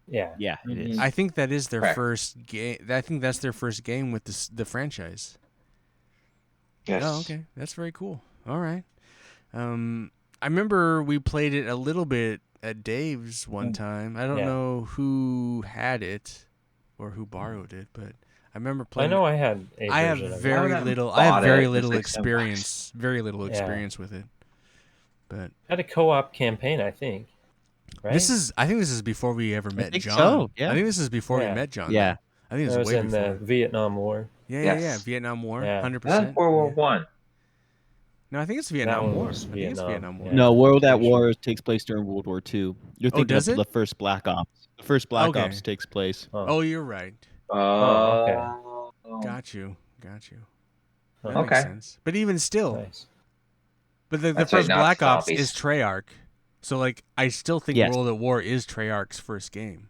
Yeah. Yeah, it Mhm. is. I think that is their Correct. first game. I think that's their first game with the franchise. Yes. Oh, okay, that's very cool. All right. I remember we played it a little bit at Dave's one time. I don't Yeah. know who had it or who borrowed it, but I remember I playing. know I had a I have version of it. very haven't little. I have bought very it. It's little like $10. experience. Very little Yeah. experience with it. But Had a co-op campaign, I think. Right? this is. I think this is before we ever met think John. so, yeah. I think this is before we Yeah. met John. Yeah. I think That this was is way in before. the Vietnam War. Yeah. Yes. Vietnam War. Yeah. 100%. That's World War One. No, I think it's That Vietnam one War. was I think it's Vietnam, Vietnam War. yeah. No, World at Pretty sure. War takes place during World War II. You're thinking does of it? the first Black Ops. The first Black Okay. Ops takes place. Oh, you're right. Oh, Got you. That Okay. makes sense. But even still, Nice. but the That's right, first not Black Ops zombies. is Treyarch. So like, I still think Yes. World at War is Treyarch's first game.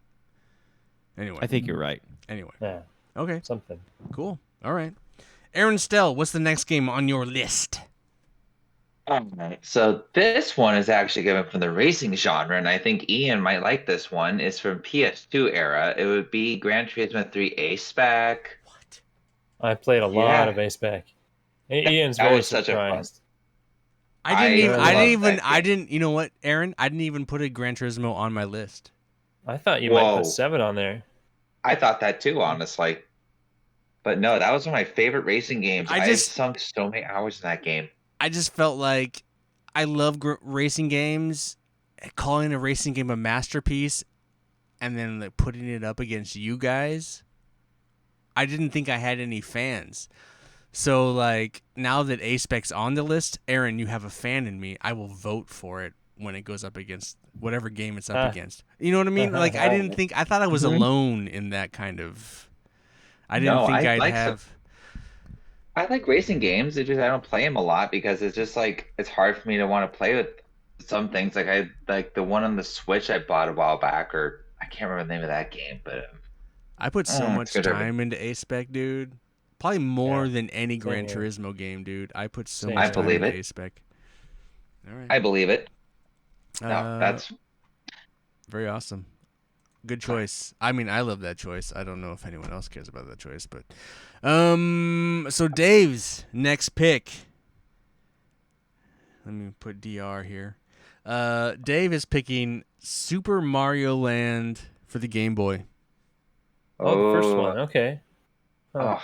Anyway. I think you're right. Anyway. Yeah. Okay. Something. Cool. All right. Aaron Stell, what's the next game on your list? So this one is actually given from the racing genre, and I think Ian might like this one. It's from PS2 era. It would be Gran Turismo 3 A-Spec. What? I played a lot Yeah. of A-Spec. Ian's That very was such a fun- surprised. I love that you know what, Aaron? I didn't even put a Gran Turismo on my list. I thought you might Whoa. put 7 on there. I thought that too, honestly. But no, that was one of my favorite racing games. I I've just- sunk so many hours in that game. I just felt like I love racing games. Calling a racing game a masterpiece and then like, putting it up against you guys, I didn't think I had any fans. So like now that A-Spec's on the list, Aaron, you have a fan in me. I will vote for it when it goes up against whatever game it's up against. You know what I mean? Like I thought I was Mhm. alone in that kind of. I didn't No, think I I'd like have. I like racing games. It's just I don't play them a lot because it's just like it's hard for me to want to play with some things. Like I like the one on the Switch I bought a while back, or I can't remember the name of that game, but I put so it's much good. time into A-Spec, dude. Probably more Yeah, than any Gran here. Turismo game, dude. I put so Same much I time believe into it. A-Spec. All right. I believe it. No, Uh, that's very awesome. Good choice. I mean, I love that choice. I don't know if anyone else cares about that choice, but so Dave's next pick. Let me put DR here. Dave is picking Super Mario Land for the Game Boy. Oh, the first one. Okay. Huh.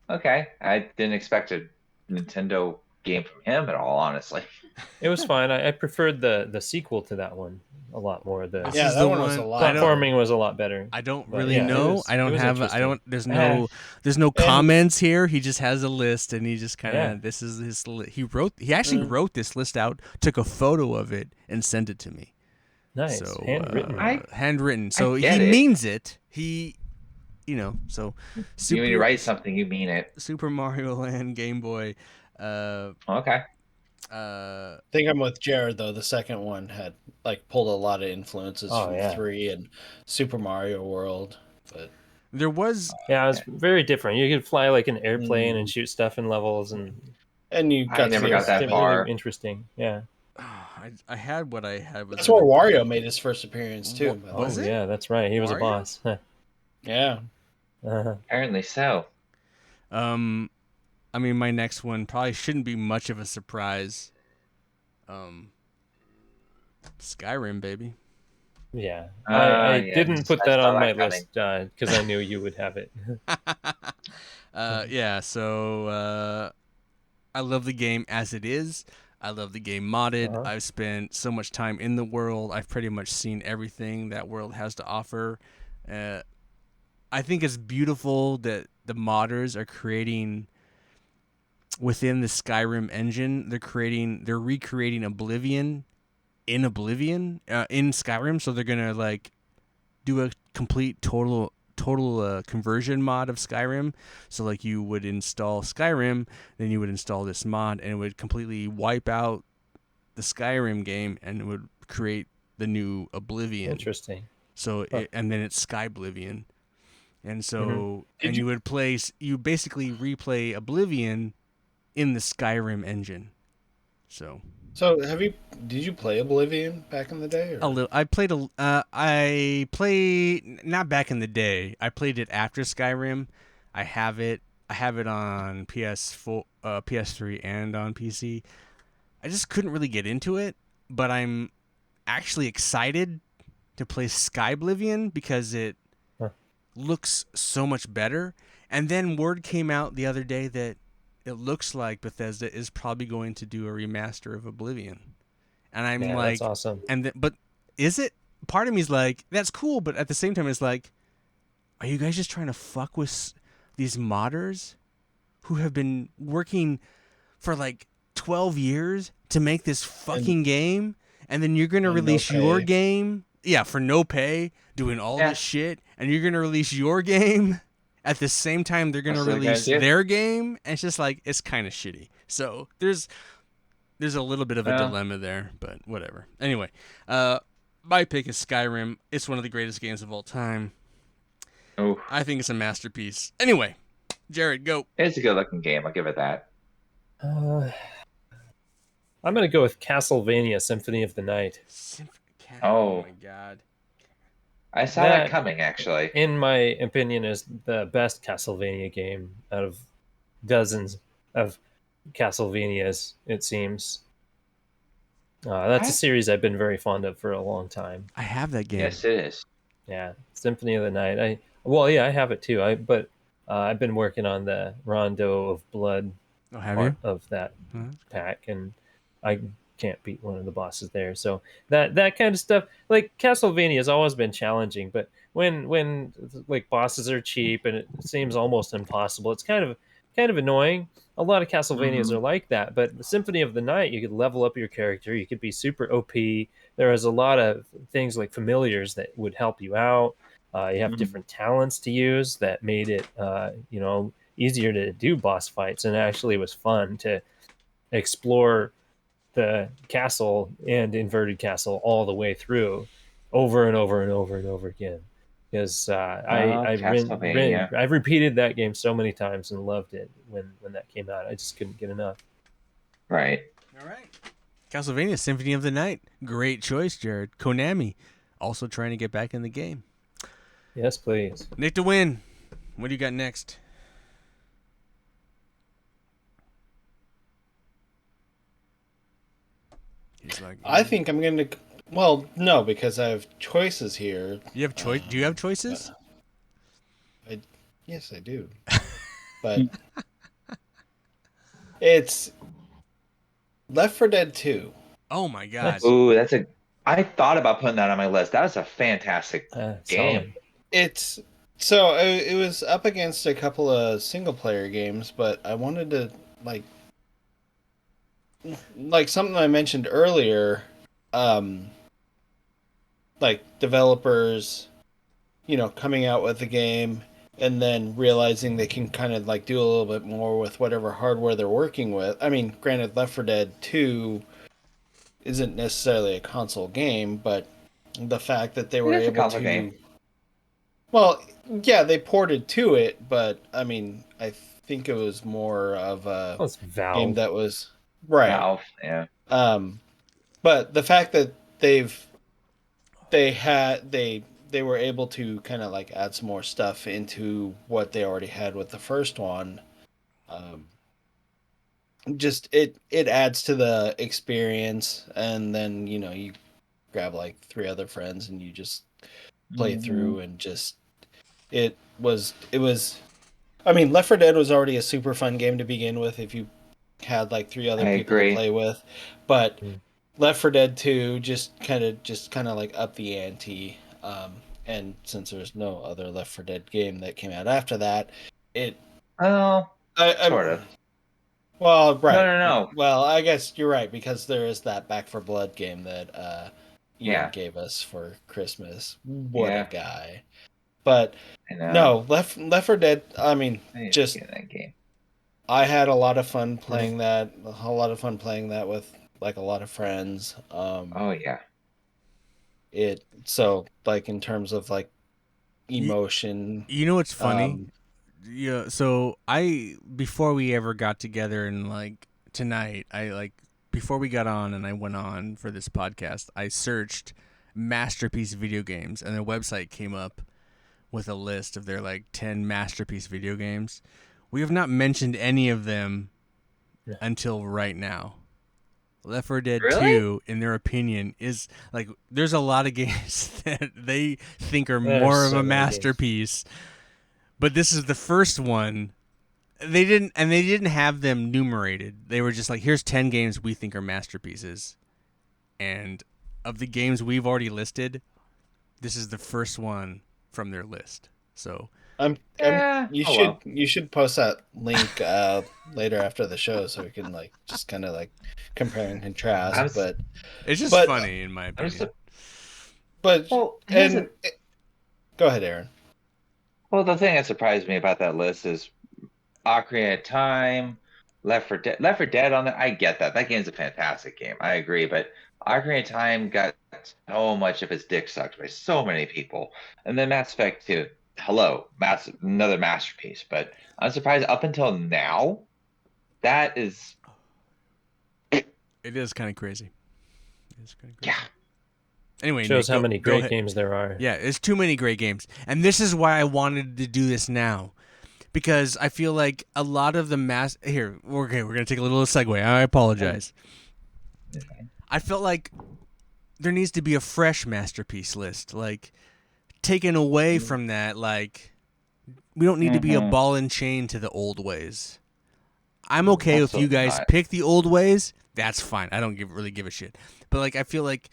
oh. Okay. I didn't expect a Nintendo game from him at all, honestly. It was fine. I preferred the sequel to that one a lot more. The This Yeah, is that the one was a lot. I don't- platforming was a lot better. I don't But really yeah, it know. was- I don't it was have. I interesting. don't. There's no comments here. He just has a list, and he just kind of. Yeah. This is his. He actually wrote this list out, took a photo of it, and sent it to me. Nice. So Handwritten. handwritten. So he get it. means it. He, So You when you write something, you mean it. Super Mario Land Game Boy. Okay. I think I'm with Jared though. The second one had pulled a lot of influences Oh, from yeah. 3 and Super Mario World. But There was. Yeah, it was very different. You could fly like an airplane and shoot stuff in levels, and you I got never to got that really far. interesting. Yeah. I had what I had. That's where Wario made his first appearance too. by the way. Was Oh it? yeah, that's right. He was a Mario? boss. Yeah. Apparently so. I mean, my next one probably shouldn't be much of a surprise. Skyrim, baby. Yeah. Ah, I yes. didn't put I that saw on that my coming. list because I knew you would have it. Yeah, so I love the game as it is. I love the game modded. Uh-huh. I've spent so much time in the world. I've pretty much seen everything that world has to offer. I think it's beautiful that the modders are creating within the Skyrim engine. They're recreating Oblivion in Skyrim. So they're gonna like do a complete total conversion mod of Skyrim. So like you would install Skyrim, then you would install this mod, and it would completely wipe out the Skyrim game, and it would create the new Oblivion. Interesting. So Huh. and then it's Skyblivion, and so Mhm. and you would you basically replay Oblivion in the Skyrim engine. So So did you play Oblivion back in the day? Or? a little. I played not back in the day. I played it after Skyrim. I have it. I have it on PS4, PS3, and on PC. I just couldn't really get into it, but I'm actually excited to play Skyblivion because it Huh. looks so much better. And then word came out the other day that it looks like Bethesda is probably going to do a remaster of Oblivion. And I'm Yeah, like, that's awesome. but is it? Part of me is like, that's cool, but at the same time, it's like, are you guys just trying to fuck with these modders who have been working for like 12 years to make this fucking game, and then you're gonna and no release your pay. game, yeah, for no pay, doing all Yeah. this shit, and you're gonna release your game at the same time they're gonna That's what they're gonna release do. their game, and it's just like it's kind of shitty. So there's a little bit of a Yeah. dilemma there, but whatever. Anyway, my pick is Skyrim. It's one of the greatest games of all time. Oh, I think it's a masterpiece. Anyway, Jared, go. it's a good looking game. I'll give it that. I'm gonna go with Castlevania Symphony of the Night. Oh Oh. my god. I saw that coming actually. In my opinion, is the best Castlevania game out of dozens of Castlevanias. It seems. That's a series I've been very fond of for a long time. I have that game. Yes, it is. Yeah, Symphony of the Night. I have it too. I've been working on the Rondo of Blood Oh, have part you? of that Huh? pack, and I can't beat one of the bosses there. So that kind of stuff, like Castlevania, has always been challenging. But when like bosses are cheap and it seems almost impossible, it's kind of annoying. A lot of Castlevanias are like that, but the Symphony of the Night, you could level up your character. You could be super OP. There is a lot of things like familiars that would help you out. You have different talents to use that made it, easier to do boss fights, and it actually was fun to explore the castle and inverted castle all the way through, over and over and over and over again. Because Castlevania. I've repeated that game so many times and loved it when that came out. I just couldn't get enough. Right. All right. Castlevania Symphony of the Night. Great choice, Jared. Konami also trying to get back in the game. Yes, please. Nick to win. What do you got next? He's like, I think I'm gonna. Well, no, because I have choices here. you have choice. Do you have choices? Yes, I do. But it's Left 4 Dead 2. Oh my god. Ooh, I thought about putting that on my list. That was a fantastic game. Solid. It was up against a couple of single player games, but I wanted to like something I mentioned earlier, like developers, coming out with the game and then realizing they can kind of like do a little bit more with whatever hardware they're working with. I mean, granted, Left 4 Dead 2 isn't necessarily a console game, but the fact that they were It is a able console to game. Well, yeah, they ported to it, but I mean, I think it was more of a Oh, it's Valve. game that was right. Valve, yeah. But the fact that they were able to kind of like add some more stuff into what they already had with the first one, just it adds to the experience. And then you grab like 3 other friends and you just play through, and just it was. I mean, Left 4 Dead was already a super fun game to begin with if you had like 3 other I people agree. to play with, but Left 4 Dead 2 just kind of like up the ante. and since there's no other Left 4 Dead game that came out after that, it. Oh, I sort of. Well, right. No. Well, I guess you're right because there is that Back for Blood game that Ian Yeah. gave us for Christmas. What a Yeah. guy! But I know. no, Left 4 Dead. I mean, I need to just get that game. I had a lot of fun playing that. A lot of fun playing that with like a lot of friends. Oh yeah. It so like in terms of like You, emotion. you know what's funny? Um, Yeah, so before we ever got together and like tonight, before we got on and I went on for this podcast, I searched Masterpiece video games and their website came up with a list of their like 10 Masterpiece video games. We have not mentioned any of them until right now. Left 4 Dead Really? 2, in their opinion, is like there's a lot of games that they think are There's more of so a many games. masterpiece. But this is the first one. They didn't have them numerated. They were just like, here's 10 games we think are masterpieces. And of the games we've already listed, this is the first one from their list. So Yeah. you Oh, should well. you should post that link later after the show so we can like just kind of like compare and contrast. I'm s- But it's just But- funny in my I'm opinion. su- but well, here's and go ahead, Aaron. well, the thing that surprised me about that list is Ocarina of Time, Left 4 Dead on there. I get that. That game's a fantastic game. I agree, but Ocarina of Time got so much of its dick sucked by so many people. And then Mass Effect 2. Hello, another masterpiece. But I'm surprised up until now, that is It is kind of crazy. It is kind of crazy. yeah. Anyway, Shows Nick, how go- many go great ahead. games there are. Yeah, it's too many great games. And this is why I wanted to do this now. Because I feel like a lot of the here, we're going to take a little segue. I apologize. I felt like there needs to be a fresh masterpiece list. Like, taken away from that, like, we don't need to be a Mhm. ball and chain to the old ways. I'm okay if you Absolutely guys not. pick the old ways. That's fine. I don't really give a shit. But, like, I feel like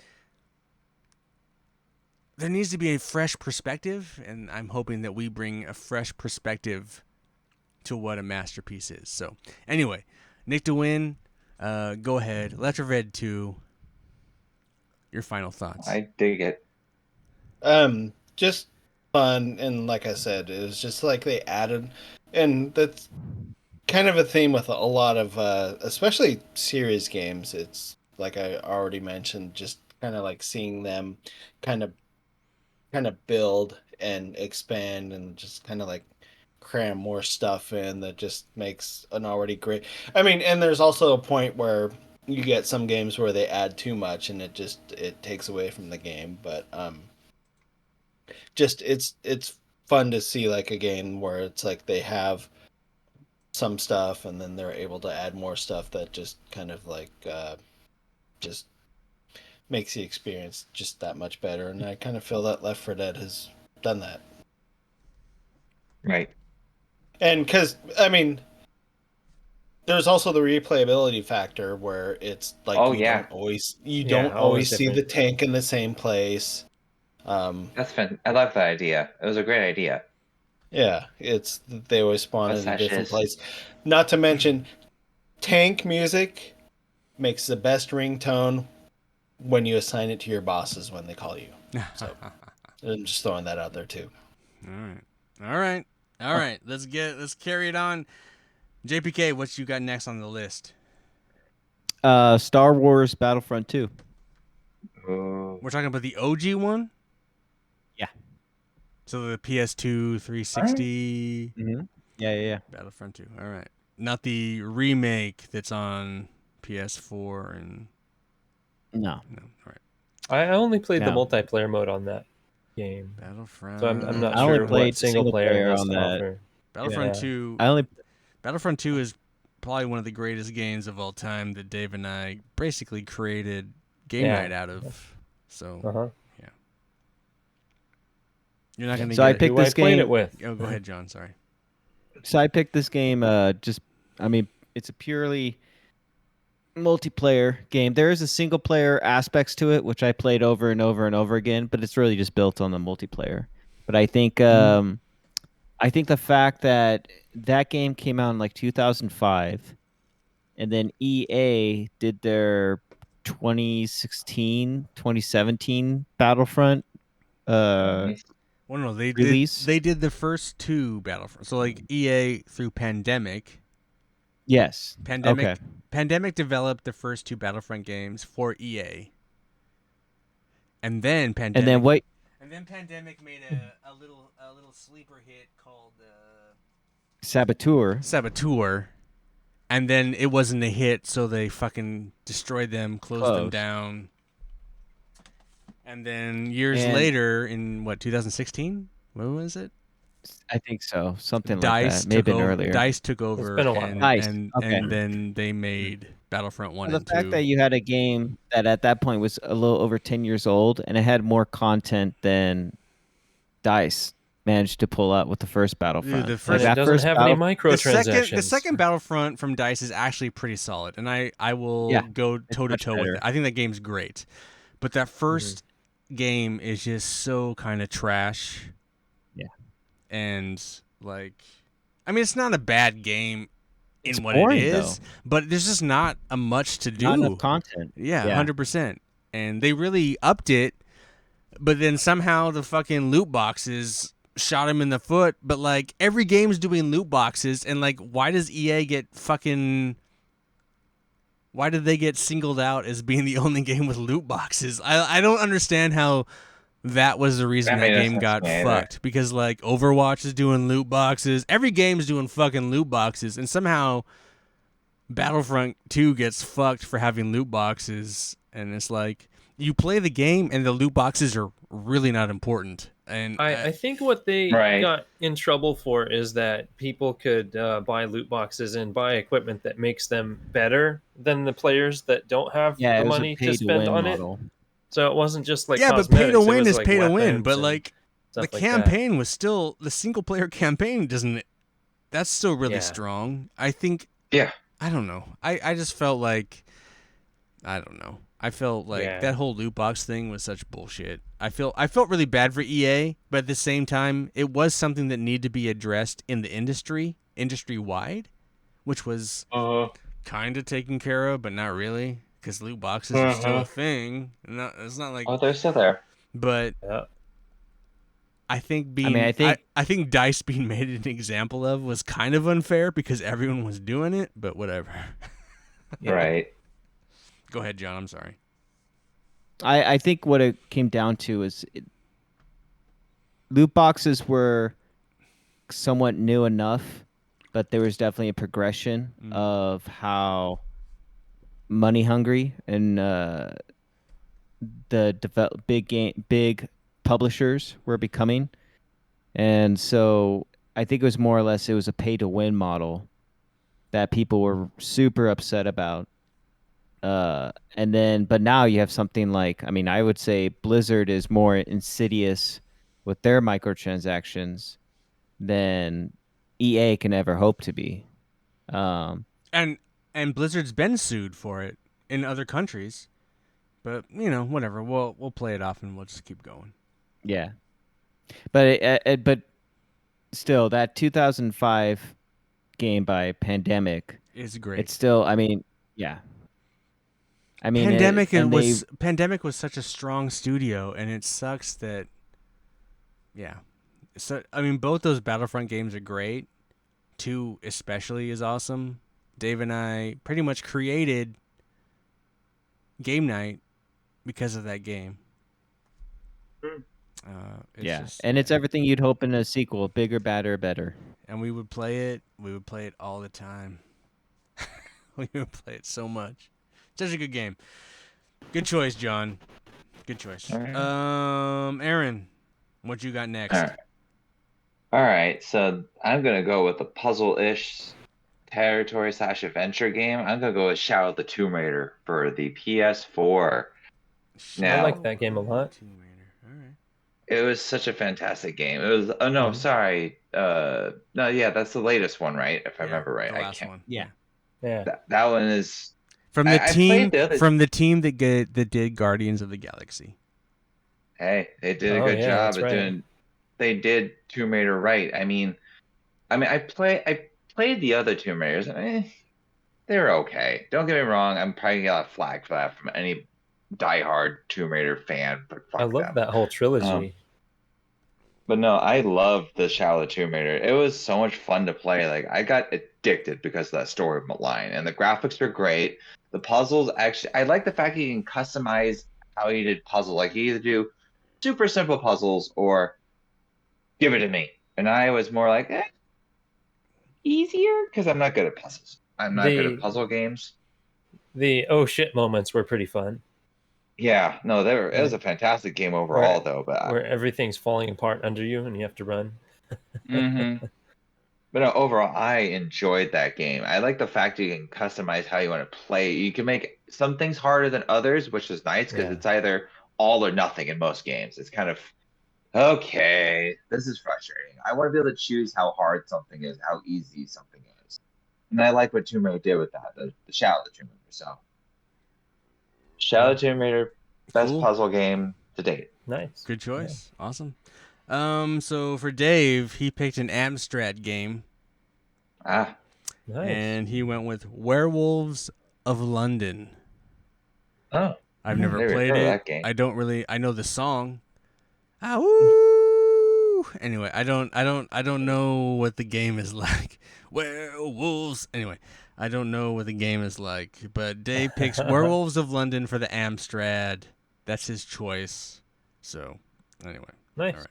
there needs to be a fresh perspective, and I'm hoping that we bring a fresh perspective to what a masterpiece is. So, anyway, Nick DeWin, go ahead. Left 4 Dead 2, your final thoughts. I dig it. Just fun and like I said, it was just like they added, and that's kind of a theme with a lot of especially series games. It's like I already mentioned, just kind of like seeing them kind of build and expand and just kind of like cram more stuff in that just makes an already great. I mean, and there's also a point where you get some games where they add too much and it takes away from the game, but just it's fun to see like a game where it's like they have some stuff and then they're able to add more stuff that just kind of like just makes the experience just that much better, and I kind of feel that Left 4 Dead has done that. Right. And because I mean, there's also the replayability factor where it's like Oh, you yeah. don't always you Yeah, don't always always see the different. tank in the same place. That's fun. I love that idea. It was a great idea. Yeah, it's they always spawn in a Mustache different is- place. Not to mention, tank music makes the best ringtone when you assign it to your bosses when they call you. So I'm just throwing that out there too. All right. Let's carry it on. JPK, what you got next on the list? Star Wars Battlefront 2. Oh. We're talking about the OG one? Yeah. So the PS2 360 Mm-hmm. Yeah. Battlefront 2. All right. Not the remake that's on PS4 and No. no. All right. I only played the No. multiplayer mode on that game, Battlefront. so I'm not I only sure played what single single player player has on to that. offer. Battlefront Yeah. 2. Battlefront 2 is probably one of the greatest games of all time that Dave and I basically created game Yeah. night out of. So Uh-huh. you're not going to So get I it. picked Who I this played game. it with. Oh, go ahead, John. Sorry. So I picked this game. I mean, it's a purely multiplayer game. There is a single player aspects to it, which I played over and over and over again, but it's really just built on the multiplayer. But I think the fact that that game came out in like 2005, and then EA did their 2016, 2017 Battlefront Well, no, release. they did the first two Battlefront. So like EA through Pandemic. Yes. Okay. Pandemic developed the first two Battlefront games for EA. And then And then what? Pandemic made a little sleeper hit called Saboteur. Saboteur. And then it wasn't a hit, so they fucking destroyed them, closed them Close. down. And then years And- later, in what, 2016? What was it? I think so. Something like Dice that. Maybe took over. earlier. Dice took over. been a while. Dice, And, okay. and then they made Battlefront 1 The and fact 2. that you had a game that at that point was a little over 10 years old and it had more content than Dice managed to pull out with the first Battlefront. the Like, first- And it that doesn't have any microtransactions. the second Battlefront from Dice is actually pretty solid, and I will Yeah, go toe to much toe with better. it. I think that game's great, but that 1st game is just so kind of trash. Yeah. And like, I mean, it's not a bad game in It's what boring, it is, though. but there's just not a much to do. Not enough content. Yeah, Yeah. 100%. And they really upped it, but then somehow the fucking loot boxes shot him in the foot. But like every game's doing loot boxes, and like, why does EA get fucking? Why did they get singled out as being the only game with loot boxes? I don't understand how that was the reason That that made no game sense got to me either. fucked. Because like Overwatch is doing loot boxes, every game's doing fucking loot boxes, and somehow Battlefront 2 gets fucked for having loot boxes, and it's like you play the game and the loot boxes are really not important. And I think what they Right. got in trouble for is that people could buy loot boxes and buy equipment that makes them better than the players that don't have Yeah, the it was money a pay to to spend win on model. it. So it wasn't just like yeah, but cosmetics, pay to it win was, is like, pay to win. weapons But and like the stuff like that. campaign was still the single player campaign doesn't. That's still really Yeah. strong. I think. Yeah. I don't know. I just felt like. I don't know. I felt like Yeah. that whole loot box thing was such bullshit. I felt really bad for EA, but at the same time, it was something that needed to be addressed in the industry wide, which was kind of taken care of, but not really, because loot boxes are still a thing. It's not like, Oh, they're still there. but Yeah. I think I think Dice being made an example of was kind of unfair because everyone was doing it, but whatever. Right. Go ahead, John. I'm sorry. I think what it came down to is loot boxes were somewhat new enough, but there was definitely a progression of how money hungry and big publishers were becoming, and so I think it was more or less it was a pay to win model that people were super upset about. And then, but now you have something like, I mean, I would say Blizzard is more insidious with their microtransactions than EA can ever hope to be. And Blizzard's been sued for it in other countries, but whatever. We'll play it off and we'll just keep going. Yeah, but still, that 2005 game by Pandemic It's great. It's still, I mean, yeah. I mean, Pandemic was such a strong studio, and it sucks that, yeah. So I mean, both those Battlefront games are great. 2 especially is awesome. Dave and I pretty much created game night because of that game. And it's everything you'd hope in a sequel: bigger, badder, better. And we would play it. We would play it all the time. We would play it so much. Such a good game. Good choice, John. Good choice. All right. Aaron, what you got next? All right. So I'm gonna go with the puzzle-ish territory / adventure game. I'm gonna go with Shadow of the Tomb Raider for the PS4. I like that game a lot. Tomb Raider. All right. It was such a fantastic game. It was. Oh no, sorry. No, yeah, that's the latest one, right? If I remember right, The I last can't. one. Yeah. Yeah. That one is. From the I team played the other. that did Guardians of the Galaxy. Hey, they did a Oh, good yeah, job that's at right. doing. They did Tomb Raider right. I mean, I played the other Tomb Raiders. They're okay. Don't get me wrong. I'm probably gonna get a flag for that from any diehard Tomb Raider fan, but I fuck love them. that whole Um, trilogy. but no, I love the Shadow of the Tomb Raider. It was so much fun to play. Like I got addicted because of that story line, and the graphics are great. The puzzles actually, I like the fact that you can customize how you did puzzle. Like you either do super simple puzzles or give it to me. And I was more like, easier because I'm not good at puzzles. I'm not good at The puzzle games. the oh shit moments were pretty fun. Yeah, no, it was Like a fantastic game overall, where though. But where everything's falling apart under you and you have to run. mm-hmm. But no, overall, I enjoyed that game. I like the fact you can customize how you want to play. You can make some things harder than others, which is nice because Yeah. it's either all or nothing in most games. It's kind of okay, this is frustrating. I want to be able to choose how hard something is, how easy something is. And I like what Tomb Raider did with that, the Shadow of the Tomb Raider. So, Shadow of the Tomb Raider, best Cool. puzzle game to date. Nice. Good choice. Awesome. So for Dave, he picked an Amstrad game, Ah, Yeah. Nice. and he went with Werewolves of London. oh, I've never never played heard of it. that game. I know the song. Ah, woo! Anyway, I don't know what the game is like. Werewolves. Anyway, I don't know what the game is like. But Dave picks Werewolves of London for the Amstrad. That's his choice. So, anyway, Nice. all right.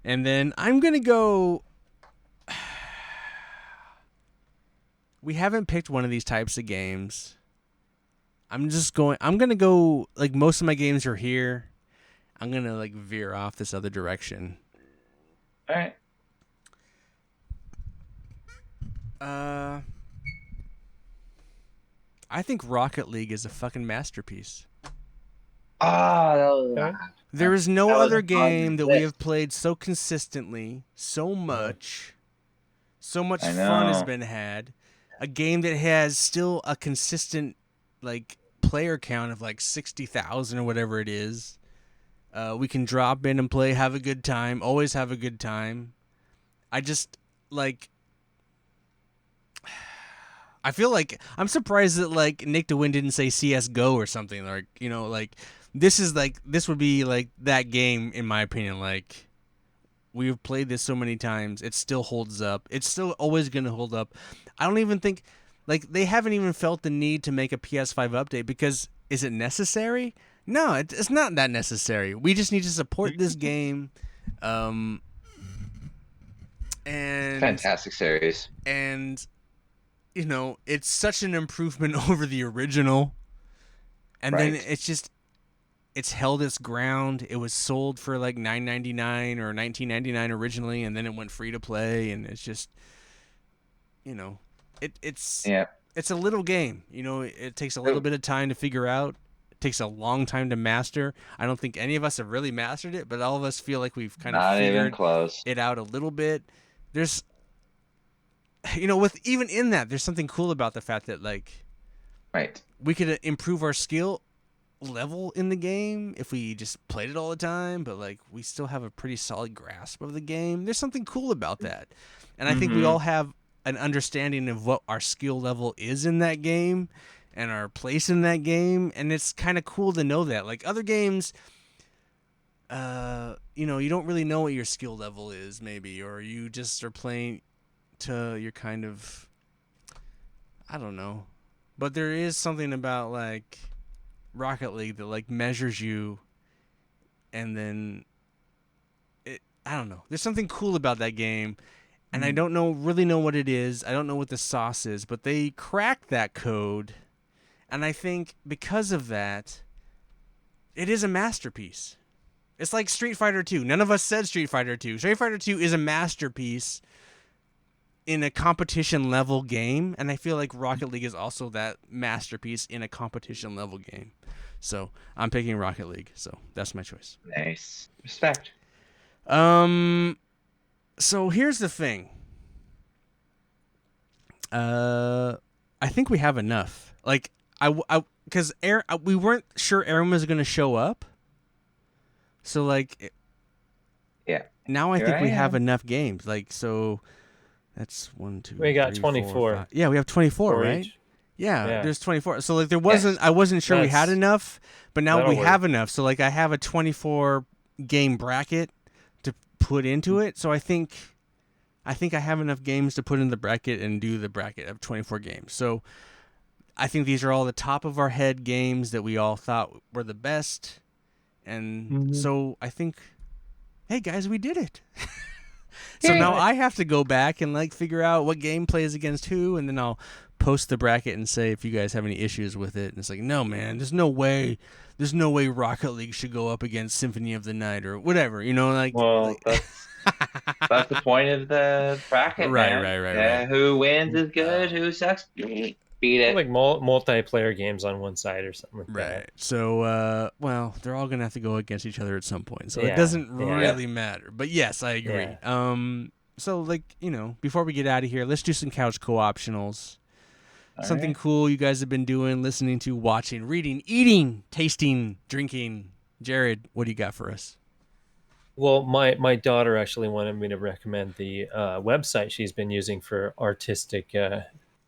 And then I'm gonna go. We haven't picked one of these types of games. I'm gonna go, like, most of my games are here. I'm gonna, like, veer off this other direction. All right. I think Rocket League is a fucking masterpiece. Ah, Okay. There is no That was other on game the that we have list. played so consistently, so much I fun has know. been had. A game that has still a consistent, like, player count of like 60,000 or whatever it is. We can drop in and play, have a good time, always have a good time. I just, like, I feel like I'm surprised that, like, Nick DeWin didn't say CS:GO or something. Like, you know, like, this would be like that game, in my opinion. Like, we've played this so many times, it still holds up. It's still always gonna hold up. I don't even think, like, they haven't even felt the need to make a PS5 update, because is it necessary? No, it's not that necessary. We just need to support this game, and Fantastic series. and you know, it's such an improvement over the original. And then Right. it's held its ground. It was sold for like $9.99 or $19.99 originally, and then it went free to play, and it's just, you know, it's Yeah. a little game. You know, it takes a little bit of time to figure out. It takes a long time to master. I don't think any of us have really mastered it, but all of us feel like we've kind of Not even figured close. it out a little bit. There's, you know, with even in that, there's something cool about the fact that, like, Right. we could improve our skill level in the game if we just played it all the time, but, like, we still have a pretty solid grasp of the game. There's something cool about that. And I think we all have an understanding of what our skill level is in that game and our place in that game, and it's kind of cool to know that. Like, other games, you know, you don't really know what your skill level is, maybe, or you just are playing to your kind of, I don't know. But there is something about, like, Rocket League that, like, measures you, and then I don't know. There's something cool about that game, and I don't really know what it is. I don't know what the sauce is, but they cracked that code, and I think because of that, it is a masterpiece. It's like Street Fighter 2. None of us said Street Fighter 2. Street Fighter 2 is a masterpiece in a competition level game, and I feel like Rocket League is also that masterpiece in a competition level game. So I'm picking Rocket League. So that's my choice. Nice. Respect. So here's the thing. I think we have enough. Like, because we weren't sure Aaron was gonna show up. So like, Yeah. now I Here think I we have am. enough games. Like, so that's 1, 2, We got 3, 4, 24. 5. Yeah, we have 24, For right? each. Yeah, Yeah. there's 24. So like, Yes. I wasn't sure we had That's- enough, but now that'll we work. have enough. So like, I have a 24 game bracket to put into it. So I think I have enough games to put in the bracket and do the bracket of 24 games. So I think these are all the top of our head games that we all thought were the best. And so I think, hey guys, we did it. So now I have to go back and like figure out what game plays against who, and then I'll post the bracket and say if you guys have any issues with it. And it's like, no man, there's no way Rocket League should go up against Symphony of the Night or whatever, Well, that's the point of the bracket, Right, man. right. Who wins is good. Who sucks, beat it. Like multiplayer games on one side or something like Right. that. So, well, they're all gonna have to go against each other at some point. So it Yeah, doesn't yeah. really matter. But yes, I agree. Yeah. So like, before we get out of here, let's do some couch co-optionals. All Something right. cool you guys have been doing, listening to, watching, reading, eating, tasting, drinking. Jared, what do you got for us? Well, my daughter actually wanted me to recommend the website she's been using for artistic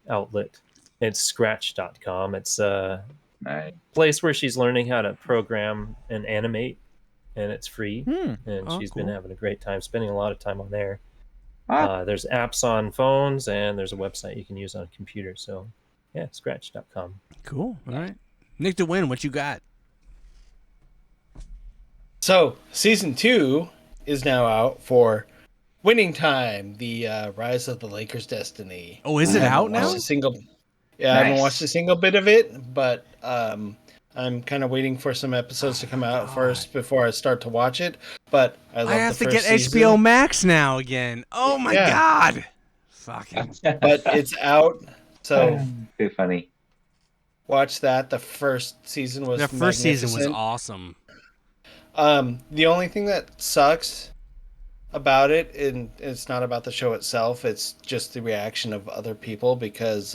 outlet. It's scratch.com. It's a Nice. place where she's learning how to program and animate, and it's free. And Oh, she's been cool. having a great time, spending a lot of time on there. Ah, There's apps on phones, and there's a website you can use on a computer. So, yeah, scratch.com. Cool. All right. Nick to win, what you got? So, season 2 is now out for Winning Time, the Rise of the Lakers' Destiny. Oh, is it I haven't out now? watched a single, I haven't Nice. watched a single bit of it, but I'm kind of waiting for some episodes to come out first before I start to watch it. But I love I have the to first get season, HBO Max now again. Oh my Yeah. god. Fucking but it's out, so too funny. watch that. The first season was the first season was magnificent. awesome. The only thing that sucks about it, and it's not about the show itself, it's just the reaction of other people because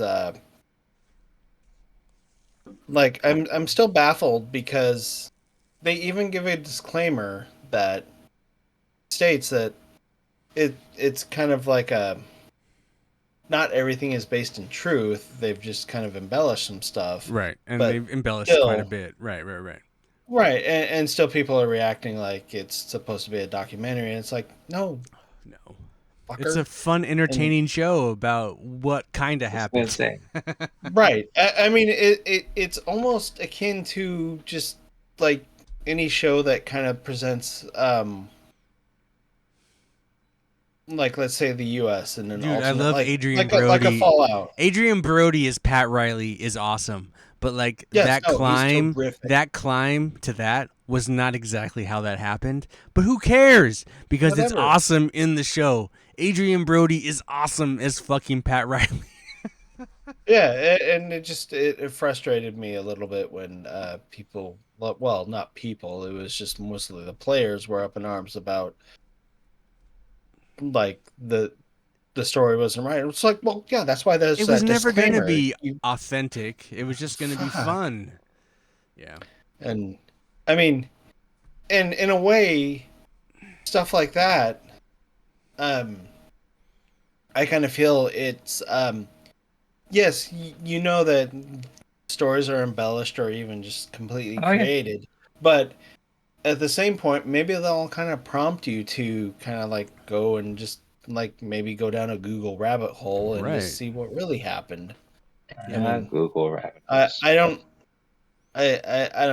like I'm still baffled because they even give a disclaimer that states that it's kind of like a not everything is based in truth. They've just kind of embellished some stuff. Right. And But they've embellished still- quite a bit. Right. Right, and still people are reacting like it's supposed to be a documentary, and it's like, no, No. fucker. It's a fun, entertaining show about what kind of happens. Say. Right. I mean, it's almost akin to just like any show that kind of presents, like let's say the U.S. and an Dude, I alternate, love like, Adrian like Brody. a Fallout. Adrian Brody as Pat Riley is awesome. But like Yes, that no, he's climb to that was not exactly how that happened. But who cares? Because it's Whatever. awesome in the show. Adrian Brody is awesome as fucking Pat Riley. Yeah, and it frustrated me a little bit when people, well, not people, it was just mostly the players were up in arms about like the story wasn't right. It's like, well, yeah, that's why there's It was that never going to disclaimer. be authentic. It was just going to be Fuck. fun. Yeah. And I mean, and in a way, stuff like that, I kind of feel it's yes, you know that stories are embellished or even just completely Oh, yeah. created, but at the same point, maybe they'll kind of prompt you to kind of like go and just like maybe go down a Google rabbit hole and Right. just see what really happened. Google rabbit. I don't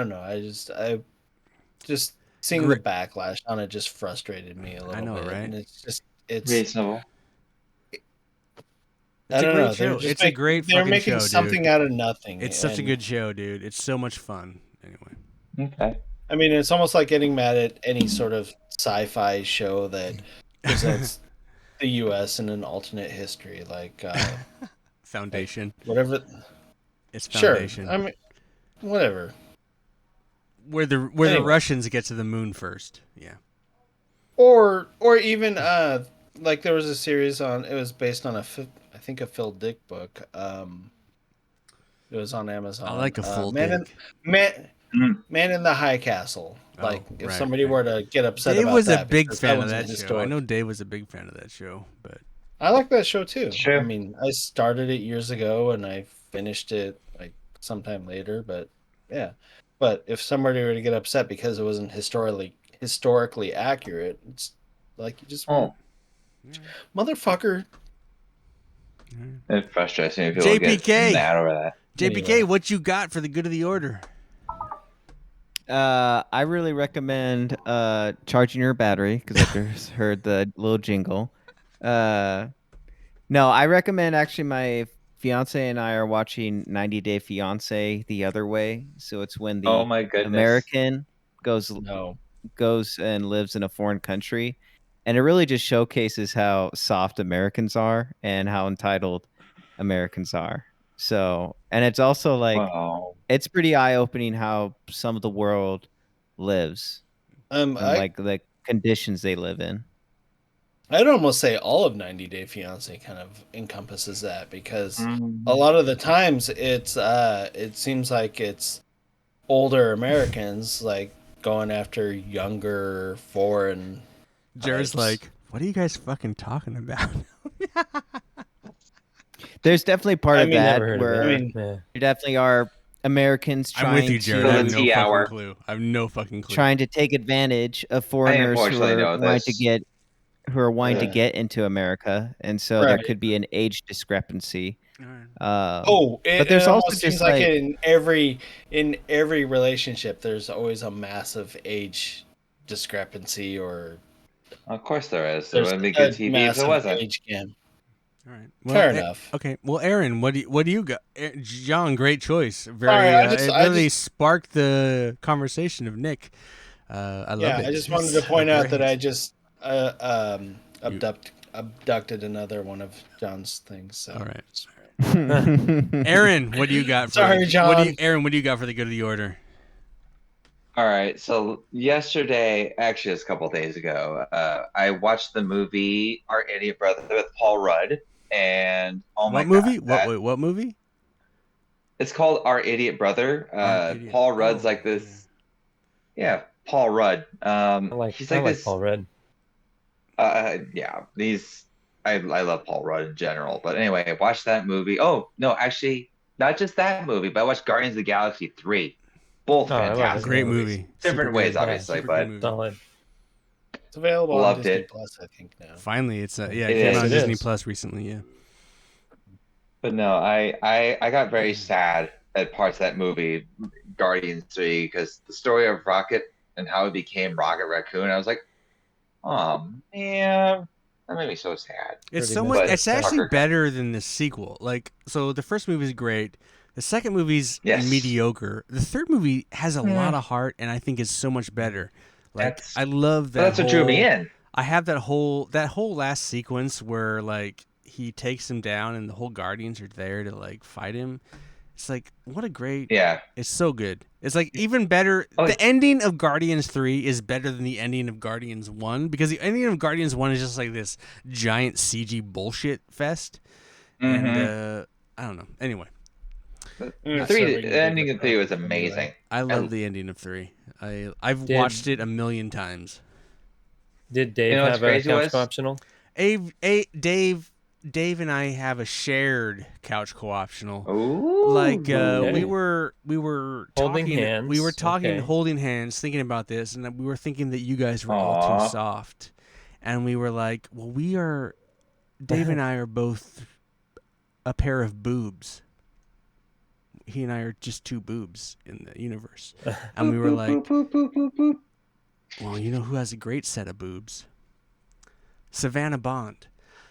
know. I just seeing the Gr- backlash on it just frustrated me a little know, bit. right? And it's Reasonable. I It's a don't great know. show. It's a great they're fucking making show, something dude. out of nothing. It's such a and, good show, dude. It's so much fun. Anyway. Okay. I mean, it's almost like getting mad at any sort of sci-fi show that presents the U.S. in an alternate history, like Foundation. whatever. It's Sure, Foundation. I mean, whatever. Where the Anyway. Russians get to the moon first. Yeah. Or even like there was a series on. It was based on I think a Phil Dick book. It It was on Amazon. I like a full Man dick. Man in the High Castle. Oh, Like if right, somebody right. were to get upset Dave about was a that, big because fan of one's a that show. I historic- know Dave was a big fan of that show, but I like that show too. Sure. I mean, I started it years ago and I finished it like sometime later. But yeah, but if somebody were to get upset because it wasn't historically accurate, it's like you just Oh, motherfucker. it frustrates me when people JPK. get mad over that. JPK, Anyway. what you got for the good of the order? I really recommend charging your battery because I just heard the little jingle. No, I recommend actually my fiance and I are watching 90 Day Fiance the other way. So it's when the Oh my goodness. American goes No. and lives in a foreign country, and it really just showcases how soft Americans are and how entitled Americans are. So, and it's also like Wow. it's pretty eye-opening how some of the world lives and I like the conditions they live in. I'd almost say all of 90 Day Fiance kind of encompasses that, because Mm. a lot of the times it seems like it's older Americans like going after younger foreign Jared's types. like, what are you guys fucking talking about? There's definitely part I of mean, that Never heard where of it. I mean, Yeah. there definitely are Americans I'm trying with you, Jared. to I have The no tea fucking hour. clue. I have no fucking clue. trying to take advantage of foreigners who unfortunately are know wanting to this. get Ugh. into America, and so there Right. could be an age discrepancy. All right. But there's it also almost just seems like like in every relationship there's always a massive age discrepancy, or Of course there is. It there's wouldn't be a good TV if massive there wasn't. age gap. All right. Fair enough. Okay. Well, Aaron, what do you got? John, great choice. Very. Sorry, It really sparked the conversation of Nick. I love it. I just wanted to It's point out that great. I just abducted another one of John's things. So. All right. Aaron, what do you got? Sorry, John. Aaron, what do you got for the good of the order? All right. So yesterday, actually, it was a couple days ago, I watched the movie Our Idiot Brother with Paul Rudd, and oh my What movie? God, What movie? it's called Our Idiot Brother. Our Idiot- Paul Rudd's oh, like this. Yeah, Paul Rudd. I like He's like this. Paul Rudd. Yeah, I love Paul Rudd in general. But anyway, I watched that movie. Oh no, actually, not just that movie, but I watched Guardians of the Galaxy 3. Both Oh, I love it. fantastic. Great movies. movie. Different Super ways, good. obviously, Super but good movie. Solid. It's available Loved on Disney it. Plus, I think now. Finally, it's it It came is. out on It Disney is. Plus recently. Yeah. but no, I got very sad at parts of that movie, Guardians 3, because the story of Rocket and how he became Rocket Raccoon. I was like, oh man, that made me so sad. It's Pretty so much much. But It's actually Tucker- better than the sequel. Like, so the first movie is great. The second movie's Yes. mediocre. The third movie has a lot of heart, and I think is so much better. Like, That's- I love that. But that's what drew me whole- in. I have that whole last sequence where like he takes him down, and the whole Guardians are there to like fight him. It's like, what a great. Yeah. It's so good. It's like even better. Oh, The ending of Guardians 3 is better than the ending of Guardians 1, because the ending of Guardians 1 is just like this giant CG bullshit fest. Mhm. And I don't know. Anyway, The It's three, certainly the ending good of 3 was anyway. amazing. I love the ending of 3. I've Did- watched it a million times. Did Dave You know what's have a crazy couch was? optional? Dave and I have a shared couch co-optional. Ooh. Like Okay. we were Holding talking, hands, we were talking, okay. holding hands, thinking about this, and we were thinking that you guys were all too Aw. soft, and we were like, well, Dave and I are both a pair of boobs. He and I are just two boobs in the universe, and we were like, Boop, boop, boop, boop. well, you know who has a great set of boobs? Savannah Bond.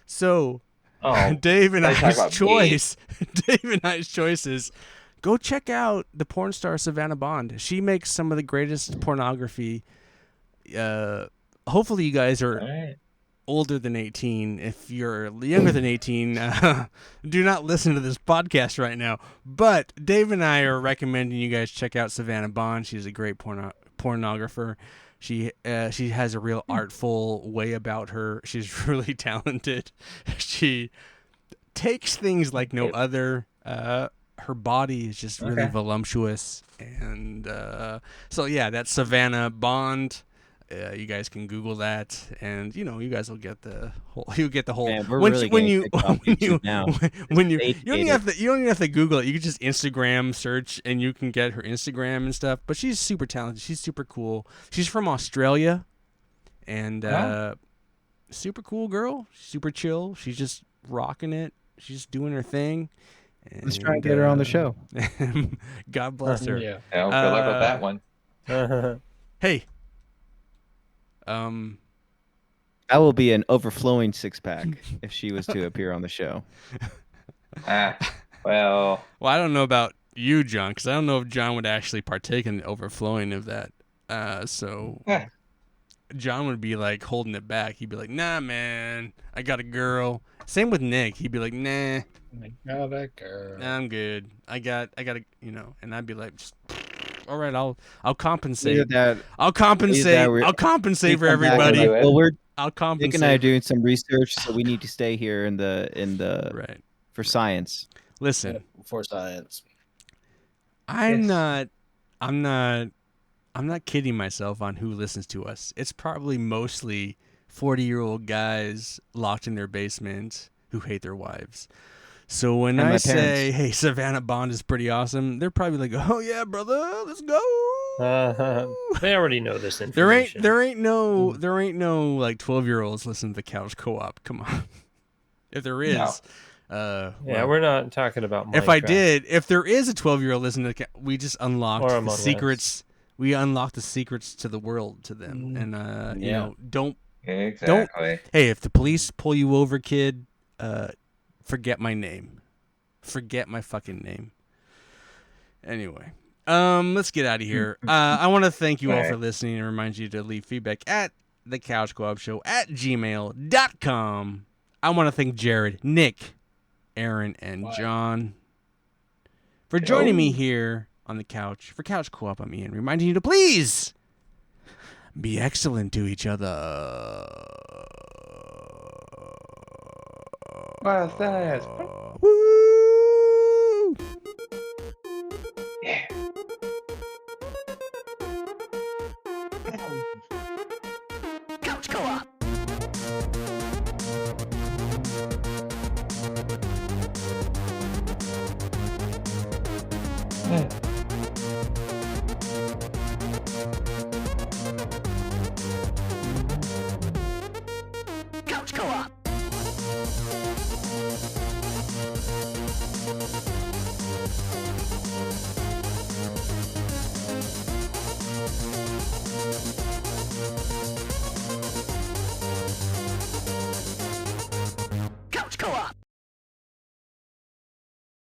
So Oh, Dave and I talk I's about me. choice. Dave and I's choice is go check out the porn star Savannah Bond. She makes some of the greatest pornography. Hopefully, you guys are alright. older than 18. If you're younger than 18, do not listen to this podcast right now. But Dave and I are recommending you guys check out Savannah Bond. She's a great pornographer. She has a real artful way about her. She's really talented. She takes things like no other. her body is just really Okay. voluptuous, and so yeah, that's Savannah Bond. You guys can Google that, and you guys will get the whole. You get the whole. Man, we're when really when getting you kicked off when you YouTube now. when you It's you don't even have to Google it. You can just Instagram search, and you can get her Instagram and stuff. But she's super talented. She's super cool. She's from Australia, and super cool girl. Super chill. She's just rocking it. She's doing her thing. Let's try and get her on the show. God bless her. Yeah. Good luck with that one. Hey. That will be an overflowing six pack if she was to appear on the show. Well, I don't know about you, John, because I don't know if John would actually partake in the overflowing of that. So John would be like holding it back. He'd be like, "Nah, man, I got a girl." Same with Nick. He'd be like, "Nah, I got a girl. I'm good. I got a, and I'd be like, just, all right, I'll compensate. I'll compensate. I'll compensate for everybody. Well, I'll Nick compensate. and I are doing some research, so we need to stay here in the Right. for science. Listen, For science. I'm not kidding myself on who listens to us. It's probably mostly 40-year-old guys locked in their basement who hate their wives. So when And I my say, parents. "Hey, Savannah Bond is pretty awesome," they're probably like, "Oh yeah, brother, let's go." They already know this There information. ain't no like 12-year-olds listening to the Couch Co-op. Come on. If there is, No. Yeah, well, we're not talking about Minecraft. if there is a 12-year-old listening to we just unlocked Or the Among Us. secrets. We unlocked the secrets to the world to them, and Yeah. don't. exactly. Hey, if the police pull you over, kid, forget my name. Forget my fucking name. Anyway, let's get out of here. I want to thank you all for listening and remind you to leave feedback at thecouchcoopshow@gmail.com. I want to thank Jared, Nick, Aaron, and John for joining me here on the couch. For Couch Co-op, I'm Ian, reminding you to please be excellent to each other. What's that? Woo! Yeah. Couch Co-op. Yeah.